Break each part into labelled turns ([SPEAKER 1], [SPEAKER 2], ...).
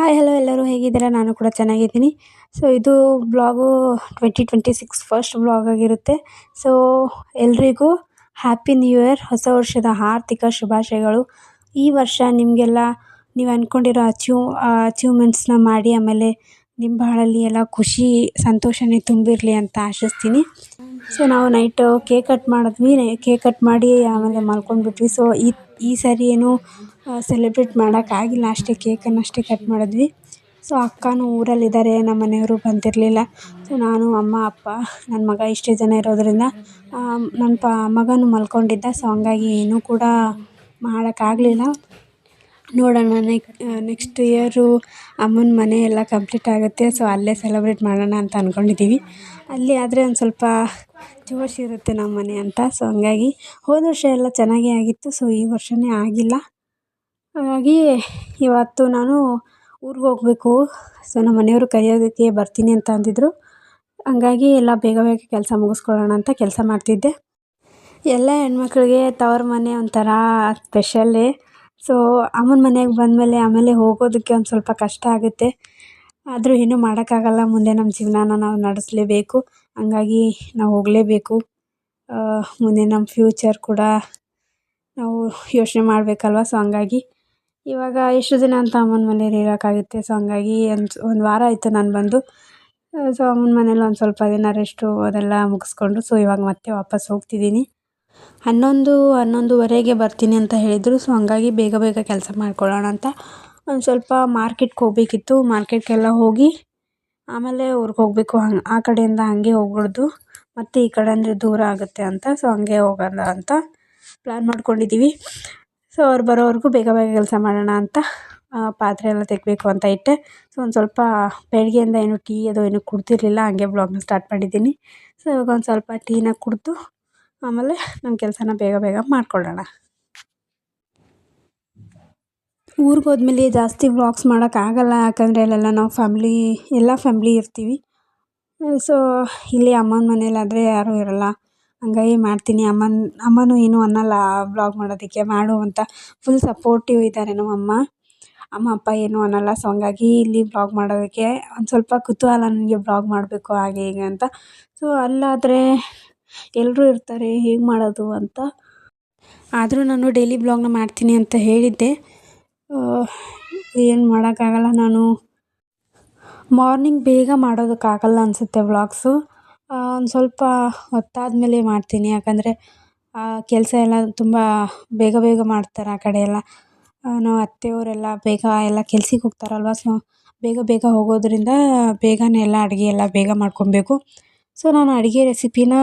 [SPEAKER 1] Hi hello ಎಲ್ಲರೂ ಹೇಗಿದ್ದೀರಾ? ನಾನು ಕೂಡ ಚೆನ್ನಾಗಿದ್ದೀನಿ. ಸೊ ಇದು ಬ್ಲಾಗು 2026 ಫಸ್ಟ್ ಬ್ಲಾಗ್ ಆಗಿರುತ್ತೆ. ಸೊ ಎಲ್ರಿಗೂ ಹ್ಯಾಪಿ ನ್ಯೂ ಇಯರ್, ಹೊಸ ವರ್ಷದ ಆರ್ಥಿಕ ಶುಭಾಶಯಗಳು. ಈ ವರ್ಷ ನಿಮಗೆಲ್ಲ ನೀವು ಅಂದ್ಕೊಂಡಿರೋ ಅಚೀವ್ಮೆಂಟ್ಸ್ನ ಮಾಡಿ, ಆಮೇಲೆ ನಿಮ್ಮ ಬಾಳಲ್ಲಿ ಎಲ್ಲ ಖುಷಿ ಸಂತೋಷನೇ ತುಂಬಿರಲಿ ಅಂತ ಆಶಿಸ್ತೀನಿ. ಸೊ ನಾವು ನೈಟು ಕೇಕ್ ಕಟ್ ಮಾಡಿದ್ವಿ. ಕೇಕ್ ಕಟ್ ಮಾಡಿ ಆಮೇಲೆ ಮಲ್ಕೊಂಡ್ಬಿಟ್ವಿ. ಸೊ ಈ ಸರಿ ಏನು ಸೆಲೆಬ್ರೇಟ್ ಮಾಡೋಕ್ಕಾಗಿಲ್ಲ, ಅಷ್ಟೇ ಕೇಕನ್ನು ಅಷ್ಟೇ ಕಟ್ ಮಾಡಿದ್ವಿ. ಸೊ ಅಕ್ಕನೂ ಊರಲ್ಲಿದ್ದಾರೆ, ನಮ್ಮ ಮನೆಯವರು ಬಂದಿರಲಿಲ್ಲ. ಸೊ ನಾನು, ಅಮ್ಮ, ಅಪ್ಪ, ನನ್ನ ಮಗ ಇಷ್ಟೇ ಜನ ಇರೋದರಿಂದ ನನ್ನ ಮಗನೂ ಮಲ್ಕೊಂಡಿದ್ದ. ಸೊ ಹಂಗಾಗಿ ಏನೂ ಕೂಡ ಮಾಡೋಕ್ಕಾಗಲಿಲ್ಲ. ನೋಡೋಣ, ನೆಕ್ಸ್ಟ್ ಇಯರು ಅಮ್ಮನ ಮನೆ ಎಲ್ಲ ಕಂಪ್ಲೀಟ್ ಆಗುತ್ತೆ. ಸೊ ಅಲ್ಲೇ ಸೆಲೆಬ್ರೇಟ್ ಮಾಡೋಣ ಅಂತ ಅಂದ್ಕೊಂಡಿದ್ದೀವಿ. ಅಲ್ಲಿ ಆದರೆ ಒಂದು ಸ್ವಲ್ಪ ಜೋಶಿರುತ್ತೆ ನಮ್ಮ ಮನೆ ಅಂತ. ಸೊ ಹಂಗಾಗಿ ಹೋದ ವರ್ಷ ಎಲ್ಲ ಚೆನ್ನಾಗೇ ಆಗಿತ್ತು. ಸೊ ಈ ವರ್ಷವೇ ಆಗಿಲ್ಲ. ಹಾಗಾಗಿ ಇವತ್ತು ನಾನು ಊರಿಗೆ ಹೋಗಬೇಕು. ಸೊ ನಮ್ಮ ಮನೆಯವರು ಕರೆಯೋದಕ್ಕೆ ಬರ್ತೀನಿ ಅಂತ ಅಂದಿದ್ರು. ಹಂಗಾಗಿ ಎಲ್ಲ ಬೇಗ ಬೇಗ ಕೆಲಸ ಮುಗಿಸ್ಕೊಳ್ಳೋಣ ಅಂತ ಕೆಲಸ ಮಾಡ್ತಿದ್ದೆ. ಎಲ್ಲ ಹೆಣ್ಮಕ್ಳಿಗೆ ತವ್ರ ಮನೆ ಒಂಥರ ಸ್ಪೆಷಲ್ಲೇ. ಸೊ ಅಮ್ಮನ ಮನೆಗೆ ಬಂದಮೇಲೆ ಆಮೇಲೆ ಹೋಗೋದಕ್ಕೆ ಒಂದು ಸ್ವಲ್ಪ ಕಷ್ಟ ಆಗುತ್ತೆ. ಆದರೂ ಏನೂ ಮಾಡೋಕ್ಕಾಗಲ್ಲ, ಮುಂದೆ ನಮ್ಮ ಜೀವನಾನ ನಾವು ನಡೆಸಲೇಬೇಕು. ಹಂಗಾಗಿ ನಾವು ಹೋಗಲೇಬೇಕು. ಮುಂದೆ ನಮ್ಮ ಫ್ಯೂಚರ್ ಕೂಡ ನಾವು ಯೋಚನೆ ಮಾಡಬೇಕಲ್ವ. ಸೊ ಹಂಗಾಗಿ ಇವಾಗ ಎಷ್ಟು ದಿನ ಅಂತ ಅಮ್ಮನ ಮನೇಲಿ ಇರೋಕ್ಕಾಗುತ್ತೆ. ಸೊ ಹಂಗಾಗಿ ಒಂದು ವಾರ ಆಯಿತು ನಾನು ಬಂದು. ಸೊ ಅಮ್ಮನ ಮನೇಲಿ ಒಂದು ಸ್ವಲ್ಪ ದಿನ ರೆಸ್ಟು ಅದೆಲ್ಲ ಮುಗಿಸ್ಕೊಂಡು ಸೊ ಇವಾಗ ಮತ್ತೆ ವಾಪಸ್ ಹೋಗ್ತಿದ್ದೀನಿ. 11:30 ಬರ್ತೀನಿ ಅಂತ ಹೇಳಿದರು. ಸೊ ಹಂಗಾಗಿ ಬೇಗ ಬೇಗ ಕೆಲಸ ಮಾಡ್ಕೊಳ್ಳೋಣ ಅಂತ ಒಂದು ಸ್ವಲ್ಪ ಮಾರ್ಕೆಟ್ಗೆ ಹೋಗಬೇಕಿತ್ತು. ಮಾರ್ಕೆಟ್ಗೆಲ್ಲ ಹೋಗಿ ಆಮೇಲೆ ಊರಿಗೆ ಹೋಗಬೇಕು. ಆ ಕಡೆಯಿಂದ ಹಾಗೆ ಹೋಗ್ಬಿಡ್ದು, ಮತ್ತು ಈ ಕಡೆ ಅಂದರೆ ದೂರ ಆಗುತ್ತೆ ಅಂತ. ಸೊ ಹಂಗೆ ಹೋಗೋಣ ಅಂತ ಪ್ಲ್ಯಾನ್ ಮಾಡ್ಕೊಂಡಿದ್ದೀವಿ. ಸೊ ಅವ್ರು ಬರೋವರೆಗೂ ಬೇಗ ಬೇಗ ಕೆಲಸ ಮಾಡೋಣ ಅಂತ ಪಾತ್ರೆ ಎಲ್ಲ ತೆಗಬೇಕು ಅಂತ ಇಟ್ಟೆ. ಸೊ ಒಂದು ಸ್ವಲ್ಪ ಬೆಳಗ್ಗೆಯಿಂದ ಏನು ಟೀ ಅದು ಏನೂ ಕುಡ್ದಿರಲಿಲ್ಲ, ಹಂಗೆ ಬ್ಲಾಗ್ನ ಸ್ಟಾರ್ಟ್ ಮಾಡಿದ್ದೀನಿ. ಸೊ ಇವಾಗ ಒಂದು ಸ್ವಲ್ಪ ಟೀನ ಕುಡಿದು ಆಮೇಲೆ ನಮ್ಮ ಕೆಲಸನ ಬೇಗ ಬೇಗ ಮಾಡ್ಕೊಳ್ಳೋಣ. ಊರಿಗೆ ಹೋದ್ಮೇಲೆ ಜಾಸ್ತಿ ವ್ಲಾಗ್ಸ್ ಮಾಡೋಕ್ಕಾಗಲ್ಲ, ಯಾಕಂದರೆ ಅಲ್ಲೆಲ್ಲ ನಾವು ಎಲ್ಲ ಫ್ಯಾಮ್ಲಿ ಇರ್ತೀವಿ. ಸೊ ಇಲ್ಲಿ ಅಮ್ಮನ ಮನೇಲಾದರೆ ಯಾರೂ ಇರೋಲ್ಲ, ಹಂಗಾಗಿ ಮಾಡ್ತೀನಿ. ಅಮ್ಮನೂ ಏನೂ ಅನ್ನಲ್ಲ ವ್ಲಾಗ್ ಮಾಡೋದಕ್ಕೆ, ಮಾಡು ಅಂತ ಫುಲ್ ಸಪೋರ್ಟಿವ್ ಇದ್ದಾರೆ ನಮ್ಮ ಅಮ್ಮ ಅಪ್ಪ ಏನೂ ಅನ್ನಲ್ಲ. ಸೊ ಹಂಗಾಗಿ ಇಲ್ಲಿ ವ್ಲಾಗ್ ಮಾಡೋದಕ್ಕೆ ಒಂದು ಸ್ವಲ್ಪ ಕುತೂಹಲ ನನಗೆ, ವ್ಲಾಗ್ ಮಾಡಬೇಕು ಹಾಗೆ ಹೀಗೆ ಅಂತ. ಸೊ ಅಲ್ಲಾದರೆ ಎಲ್ಲರೂ ಇರ್ತಾರೆ, ಹೇಗೆ ಮಾಡೋದು ಅಂತ. ಆದರೂ ನಾನು ಡೈಲಿ ವ್ಲಾಗ್ನ ಮಾಡ್ತೀನಿ ಅಂತ ಹೇಳಿದ್ದೆ. ಏನು ಮಾಡೋಕ್ಕಾಗಲ್ಲ, ನಾನು ಮಾರ್ನಿಂಗ್ ಬೇಗ ಮಾಡೋದಕ್ಕಾಗಲ್ಲ ಅನಿಸುತ್ತೆ ವ್ಲಾಗ್ಸು. ಒಂದು ಸ್ವಲ್ಪ ಹೊತ್ತಾದಮೇಲೆ ಮಾಡ್ತೀನಿ, ಯಾಕಂದರೆ ಕೆಲಸ ಎಲ್ಲ ತುಂಬ ಬೇಗ ಬೇಗ ಮಾಡ್ತಾರೆ ಆ ಕಡೆ ಎಲ್ಲ. ನಾವು ಅತ್ತೆಯವರೆಲ್ಲ ಬೇಗ ಎಲ್ಲ ಕೆಲ್ಸಕ್ಕೆ ಹೋಗ್ತಾರಲ್ವ. ಸೊ ಬೇಗ ಬೇಗ ಹೋಗೋದ್ರಿಂದ ಬೇಗನೆ ಎಲ್ಲ ಅಡುಗೆ ಎಲ್ಲ ಬೇಗ ಮಾಡ್ಕೊಬೇಕು. ಸೊ ನಾನು ಅಡುಗೆ ರೆಸಿಪಿನ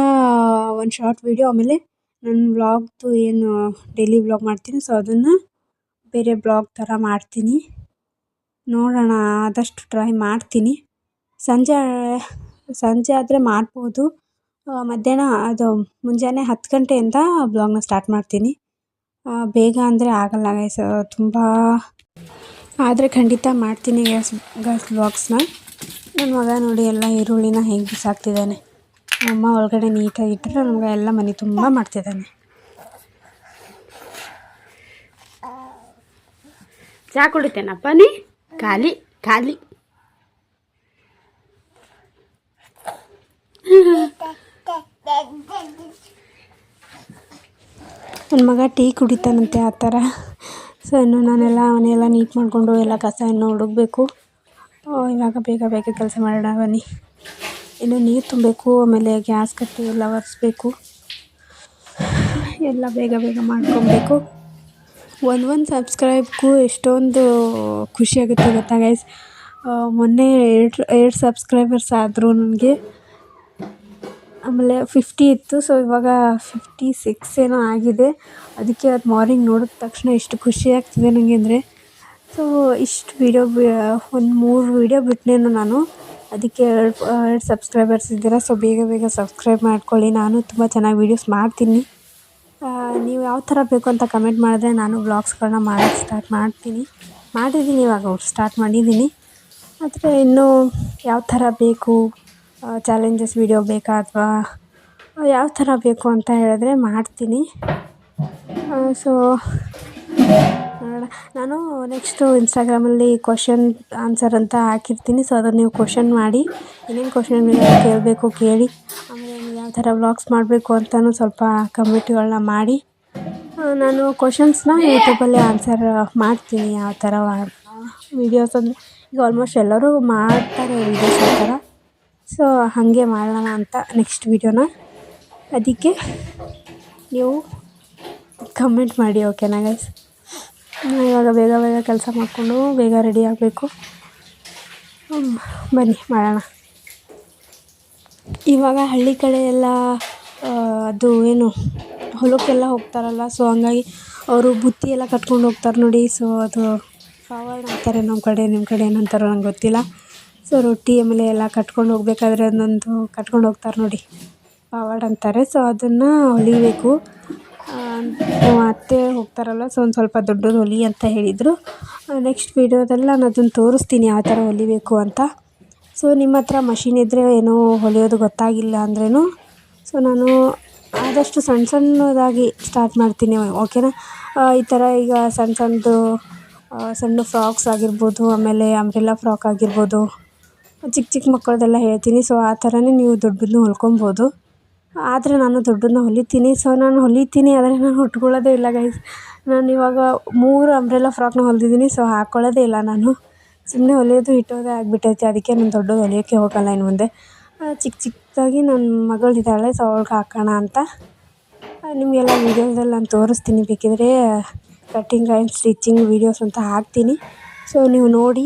[SPEAKER 1] ಒಂದು ಶಾರ್ಟ್ ವೀಡಿಯೋ, ಆಮೇಲೆ ನನ್ನ ವ್ಲಾಗ್ದು ಏನು ಡೈಲಿ ವ್ಲಾಗ್ ಮಾಡ್ತೀನಿ ಸೊ ಅದನ್ನು ಬೇರೆ ಬ್ಲಾಗ್ ಥರ ಮಾಡ್ತೀನಿ. ನೋಡೋಣ, ಆದಷ್ಟು ಟ್ರೈ ಮಾಡ್ತೀನಿ. ಸಂಜೆ ಆದರೆ ಮಾಡ್ಬೋದು, ಮಧ್ಯಾಹ್ನ ಅದು ಮುಂಜಾನೆ 10 ಗಂಟೆಯಿಂದ ಬ್ಲಾಗ್ನ ಸ್ಟಾರ್ಟ್ ಮಾಡ್ತೀನಿ. ಬೇಗ ಅಂದರೆ ಆಗಲ್ಲ ಗೈಸ್, ತುಂಬ ಆದರೆ ಖಂಡಿತ ಮಾಡ್ತೀನಿ ಗ್ಯಾಸ್ ಬ್ಲಾಗ್ಸ್ನ. ನನ್ನ ಮಗ ನೋಡಿ ಎಲ್ಲ ಈರುಳ್ಳಿನ ಹೇಗೆ ಬಿಸಾಕ್ತಿದ್ದಾನೆ. ಅಮ್ಮ ಒಳಗಡೆ ನೀಟಾಗಿ ಇಟ್ಟರೆ ನನ್ನ ಮಗ ಎಲ್ಲ ಮನೆ ತುಂಬ ಮಾಡ್ತಿದ್ದಾನೆ. ಚಾ ಕುಡಿತೇನಪ್ಪ ನೀ? ಖಾಲಿ ಖಾಲಿ. ನನ್ನ ಮಗ ಟೀ ಕುಡಿತಾನಂತೆ ಆ ಥರ. ಸೊ ಇನ್ನು ನಾನೆಲ್ಲ ಮನೆಯೆಲ್ಲ ನೀಟ್ ಮಾಡಿಕೊಂಡು ಎಲ್ಲ ಕಸ ಇನ್ನು ಹುಡುಗಬೇಕು. ಇವಾಗ ಬೇಗ ಬೇಗ ಕೆಲಸ ಮಾಡೋಣ ಬನ್ನಿ. ಇನ್ನು ನೀರು ತುಂಬಬೇಕು, ಆಮೇಲೆ ಗ್ಯಾಸ್ ಕಟ್ಟಿ ಎಲ್ಲ ಒರೆಸ್ಬೇಕು, ಎಲ್ಲ ಬೇಗ ಬೇಗ ಮಾಡ್ಕೊಬೇಕು. ಒಂದು ಸಬ್ಸ್ಕ್ರೈಬ್ಗೂ ಎಷ್ಟೊಂದು ಖುಷಿಯಾಗುತ್ತೆ ಗೊತ್ತಾ ಗೈಸ್. ಮೊನ್ನೆ 2 ಸಬ್ಸ್ಕ್ರೈಬರ್ಸ್ ಆದರು ನನಗೆ, ಆಮೇಲೆ 50 ಇತ್ತು. ಸೊ ಇವಾಗ 56 ಏನೋ ಆಗಿದೆ. ಅದಕ್ಕೆ ಅದು ಮಾರ್ನಿಂಗ್ ನೋಡಿದ ತಕ್ಷಣ ಎಷ್ಟು ಖುಷಿ ಆಗ್ತಿದೆ ನನಗೆ ಅಂದರೆ. ಸೊ ಇಷ್ಟು ಒಂದು 3 ವೀಡಿಯೋ ಬಿಟ್ಟನೇನು ನಾನು, ಅದಕ್ಕೆ 2 ಸಬ್ಸ್ಕ್ರೈಬರ್ಸ್ ಇದ್ದೀರಾ. ಸೊ ಬೇಗ ಬೇಗ ಸಬ್ಸ್ಕ್ರೈಬ್ ಮಾಡ್ಕೊಳ್ಳಿ. ನಾನು ತುಂಬ ಚೆನ್ನಾಗಿ ವೀಡಿಯೋಸ್ ಮಾಡ್ತೀನಿ. ನೀವು ಯಾವ ಥರ ಬೇಕು ಅಂತ ಕಮೆಂಟ್ ಮಾಡಿದ್ರೆ ನಾನು ವ್ಲಾಗ್ಸ್ಗಳನ್ನ ಮಾಡೋಕ್ಕೆ ಸ್ಟಾರ್ಟ್ ಮಾಡಿದ್ದೀನಿ. ಇವಾಗ ಸ್ಟಾರ್ಟ್ ಮಾಡಿದ್ದೀನಿ. ಆದರೆ ಇನ್ನೂ ಯಾವ ಥರ ಬೇಕು, ಚಾಲೆಂಜಸ್ ವೀಡಿಯೋ ಬೇಕಾ ಅಥವಾ ಯಾವ ಥರ ಬೇಕು ಅಂತ ಹೇಳಿದ್ರೆ ಮಾಡ್ತೀನಿ. ಸೊ ನೋಡೋಣ, ನಾನು ನೆಕ್ಸ್ಟು ಇನ್ಸ್ಟಾಗ್ರಾಮಲ್ಲಿ ಕ್ವಶನ್ ಆನ್ಸರ್ ಅಂತ ಹಾಕಿರ್ತೀನಿ. ಸೊ ಅದನ್ನು ನೀವು ಕ್ವಶನ್ ಮಾಡಿ ಏನೇನು ಕ್ವಶನ್ ಕೇಳಬೇಕು ಕೇಳಿ. ಆಮೇಲೆ ನೀವು ಯಾವ ಥರ ವ್ಲಾಗ್ಸ್ ಮಾಡಬೇಕು ಅಂತಲೂ ಸ್ವಲ್ಪ ಕಮೆಂಟ್ಗಳನ್ನ ಮಾಡಿ. ನಾನು ಕ್ವಶನ್ಸ್ನ ಯೂಟ್ಯೂಬಲ್ಲಿ ಆನ್ಸರ್ ಮಾಡ್ತೀನಿ. ಯಾವ ಥರ ವೀಡಿಯೋಸ್ ಅಂದರೆ ಈಗ ಆಲ್ಮೋಸ್ಟ್ ಎಲ್ಲರೂ ಮಾಡ್ತಾರೆ ವೀಡಿಯೋಸ್ ಆ ಥರ. ಸೊ ಹಾಗೆ ಮಾಡೋಣ ಅಂತ ನೆಕ್ಸ್ಟ್ ವೀಡಿಯೋನ. ಅದಕ್ಕೆ ನೀವು ಕಮೆಂಟ್ ಮಾಡಿ, ಓಕೆನಾ ಗೈಸ್? ಇವಾಗ ಬೇಗ ಬೇಗ ಕೆಲಸ ಮಾಡಿಕೊಂಡು ಬೇಗ ರೆಡಿ ಆಗಬೇಕು. ಬನ್ನಿ ಮಾಡೋಣ. ಇವಾಗ ಹಳ್ಳಿ ಕಡೆ ಎಲ್ಲ ಅದು ಏನು ಹೊಲಕ್ಕೆಲ್ಲ ಹೋಗ್ತಾರಲ್ಲ, ಸೊ ಹಂಗಾಗಿ ಅವರು ಬುತ್ತಿ ಎಲ್ಲ ಕಟ್ಕೊಂಡು ಹೋಗ್ತಾರೆ ನೋಡಿ. ಸೊ ಅದು ಪಾವಾಡ್ ಅಂತಾರೆ ನಮ್ಮ ಕಡೆ, ನಿಮ್ಮ ಕಡೆ ಏನಂತಾರೋ ನಂಗೆ ಗೊತ್ತಿಲ್ಲ. ಸೊ ರೊಟ್ಟಿ ಆಮೇಲೆ ಎಲ್ಲ ಕಟ್ಕೊಂಡು ಹೋಗ್ಬೇಕಾದ್ರೆ ಅದೊಂದು ಕಟ್ಕೊಂಡು ಹೋಗ್ತಾರೆ ನೋಡಿ, ಪಾವಾಡ್ ಅಂತಾರೆ. ಸೊ ಅದನ್ನು ಹೊಲಿಬೇಕು. ಅತ್ತೆ ಹೋಗ್ತಾರಲ್ಲ, ಸೊ ಒಂದು ಸ್ವಲ್ಪ ದೊಡ್ಡದು ಹೊಲಿ ಅಂತ ಹೇಳಿದರು. ನೆಕ್ಸ್ಟ್ ವೀಡಿಯೋದಲ್ಲಿ ನಾನು ಅದನ್ನು ತೋರಿಸ್ತೀನಿ ಯಾವ ಥರ ಹೊಲಿಬೇಕು ಅಂತ. ಸೊ ನಿಮ್ಮ ಹತ್ರ ಮಷಿನ್ ಇದ್ದರೆ ಏನೋ ಹೊಲಿಯೋದು ಗೊತ್ತಾಗಿಲ್ಲ ಅಂದ್ರೂ ಸೊ ನಾನು ಆದಷ್ಟು ಸಣ್ಣದಾಗಿ ಸ್ಟಾರ್ಟ್ ಮಾಡ್ತೀನಿ, ಓಕೆನಾ? ಈ ಥರ ಈಗ ಸಣ್ಣ ಫ್ರಾಕ್ಸ್ ಆಗಿರ್ಬೋದು, ಆಮೇಲೆ ಅಂಬ್ರೆಲಾ ಫ್ರಾಕ್ ಆಗಿರ್ಬೋದು, ಚಿಕ್ಕ ಚಿಕ್ಕ ಮಕ್ಕಳದೆಲ್ಲ ಹೇಳ್ತೀನಿ. ಸೊ ಆ ಥರನೇ ನೀವು ದೊಡ್ಡದನ್ನು ಹೊಲ್ಕೊಬೋದು. ಆದರೆ ನಾನು ದೊಡ್ಡದನ್ನ ಹೊಲಿತೀನಿ. ಸೊ ನಾನು ಹೊಲಿತೀನಿ, ಆದರೆ ನಾನು ಉಟ್ಕೊಳ್ಳೋದೇ ಇಲ್ಲ ಗೈಸ್. ನಾನು ಇವಾಗ 3 ಅಂಬ್ರೆಲಾ ಫ್ರಾಕ್ನ ಹೊಲ್ದಿದ್ದೀನಿ. ಸೊ ಹಾಕ್ಕೊಳ್ಳೋದೇ ಇಲ್ಲ ನಾನು. ಸುಮ್ಮನೆ ಹೊಲಿಯೋದು ಇಟ್ಟೋದೇ ಆಗಿಬಿಟ್ಟೈತೆ. ಅದಕ್ಕೆ ನಾನು ದೊಡ್ಡದು ಹೊಲಿಯೋಕ್ಕೆ ಹೋಗಲ್ಲ ಇನ್ನು ಮುಂದೆ. ಚಿಕ್ಕದಾಗಿ ನನ್ನ ಮಗಳಿದ್ದಾಳೆ, ಸೊ ಅವ್ಳಿಗೆ ಹಾಕೋಣ ಅಂತ. ನಿಮಗೆಲ್ಲ ವೀಡಿಯೋದಲ್ಲಿ ನಾನು ತೋರಿಸ್ತೀನಿ, ಬೇಕಿದ್ರೆ ಕಟ್ಟಿಂಗ್ ಆ್ಯಂಡ್ ಸ್ಟಿಚಿಂಗ್ ವೀಡಿಯೋಸ್ ಅಂತ ಹಾಕ್ತೀನಿ. ಸೊ ನೀವು ನೋಡಿ.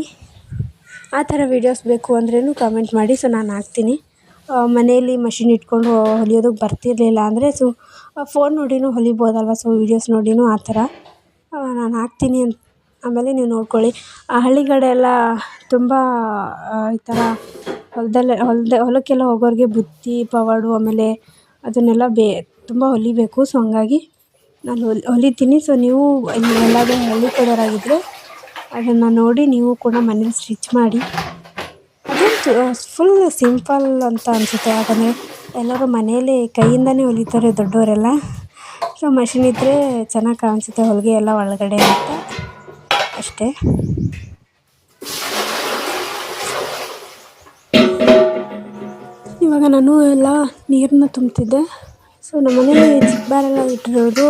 [SPEAKER 1] ಆ ಥರ ವೀಡಿಯೋಸ್ ಬೇಕು ಅಂದ್ರೂ ಕಮೆಂಟ್ ಮಾಡಿ. ಸೊ ನಾನು ಹಾಕ್ತೀನಿ. ಮನೆಯಲ್ಲಿ ಮಷಿನ್ ಇಟ್ಕೊಂಡು ಹೊಲಿಯೋದಕ್ಕೆ ಬರ್ತಿರಲಿಲ್ಲ ಅಂದರೆ ಸೊ ಫೋನ್ ನೋಡಿನೂ ಹೊಲಿಬೋದಲ್ವ. ಸೊ ವೀಡಿಯೋಸ್ ನೋಡಿನೂ ಆ ಥರ ನಾನು ಹಾಕ್ತೀನಿ ಆಮೇಲೆ ನೀವು ನೋಡ್ಕೊಳ್ಳಿ. ಹಳ್ಳಿ ಕಡೆ ಎಲ್ಲ ತುಂಬ ಈ ಥರ ಹೊಲಕ್ಕೆಲ್ಲ ಹೋಗೋರಿಗೆ ಬುತ್ತಿ, ಪವಾಡು ಆಮೇಲೆ ಅದನ್ನೆಲ್ಲ ತುಂಬ ಹೊಲಿಬೇಕು. ಸೊ ಹಂಗಾಗಿ ನಾನು ಹೊಲಿತೀನಿ. ಸೊ ನೀವು ಎಲ್ಲಾದರೂ ಹಳ್ಳಿ ಕಡೆಯವರಾಗಿದ್ದರೆ ಅದನ್ನು ನೋಡಿ ನೀವು ಕೂಡ ಮನೇಲಿ ಸ್ಟಿಚ್ ಮಾಡಿ. ಅದು ಫುಲ್ ಸಿಂಪಲ್ ಅಂತ ಅನಿಸುತ್ತೆ, ಯಾಕಂದರೆ ಎಲ್ಲರೂ ಮನೆಯಲ್ಲೇ ಕೈಯಿಂದನೇ ಹೊಲಿತಾರೆ ದೊಡ್ಡವರೆಲ್ಲ. ಸೊ ಮಷಿನ್ ಇದ್ದರೆ ಚೆನ್ನಾಗಿ ಕಾಣಿಸುತ್ತೆ ಹೊಲಿಗೆ ಎಲ್ಲ ಒಳಗಡೆ ಅಂತ ಅಷ್ಟೇ. ಇವಾಗ ನಾನು ಎಲ್ಲ ನೀರನ್ನ ತುಂಬ್ತಿದ್ದೆ. ಸೊ ನಮ್ಮನೇಲಿ ಚಿಕ್ಕ ಬ್ಯಾರೆಲ್ಲ ಇಟ್ಟಿರೋದು,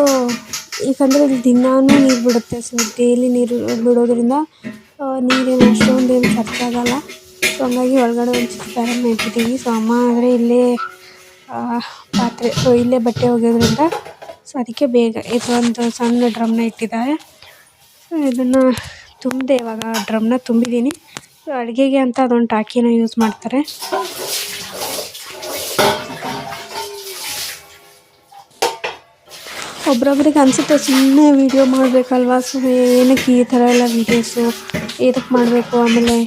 [SPEAKER 1] ಏಕೆಂದರೆ ಇಲ್ಲಿ ದಿನಾನೂ ನೀರು ಬಿಡುತ್ತೆ. ಸೊ ಡೈಲಿ ನೀರು ಬಿಡೋದ್ರಿಂದ ನೀರೇನು ಅಷ್ಟೊಂದೇನು ಖರ್ಚಾಗಲ್ಲ. ಸೊ ಹಂಗಾಗಿ ಒಳಗಡೆ ಒಂದು ಚಿಕ್ಕ ಬ್ಯಾರಲ್ನ ಇಟ್ಟಿದ್ದೀವಿ. ಸೊ ಅಮ್ಮ ಆದರೆ ಇಲ್ಲೇ ಪಾತ್ರೆ ಇಲ್ಲೇ ಬಟ್ಟೆ ಒಗೆಯೋದ್ರಿಂದ ಸೊ ಅದಕ್ಕೆ ಬೇಗ ಇದೊಂದು ಸಣ್ಣ ಡ್ರಮ್ನ ಇಟ್ಟಿದ್ದಾರೆ. ಸೊ ಇದನ್ನು ತುಂಬಿದೆ, ಇವಾಗ ಡ್ರಮ್ನ ತುಂಬಿದ್ದೀನಿ. ಸೊ ಅಡುಗೆಗೆ ಅಂತ ಅದೊಂದು ಟಾಕಿನ ಯೂಸ್ ಮಾಡ್ತಾರೆ. ಒಬ್ರೊಬ್ರಿಗೆ ಅನಿಸುತ್ತೆ ಸುಮ್ಮನೆ ವೀಡಿಯೋ ಮಾಡಬೇಕಲ್ವ, ಸೊ ಏನಕ್ಕೆ ಈ ಥರ ಎಲ್ಲ ವೀಡಿಯೋಸು ಏನಕ್ಕೆ ಮಾಡಬೇಕು. ಆಮೇಲೆ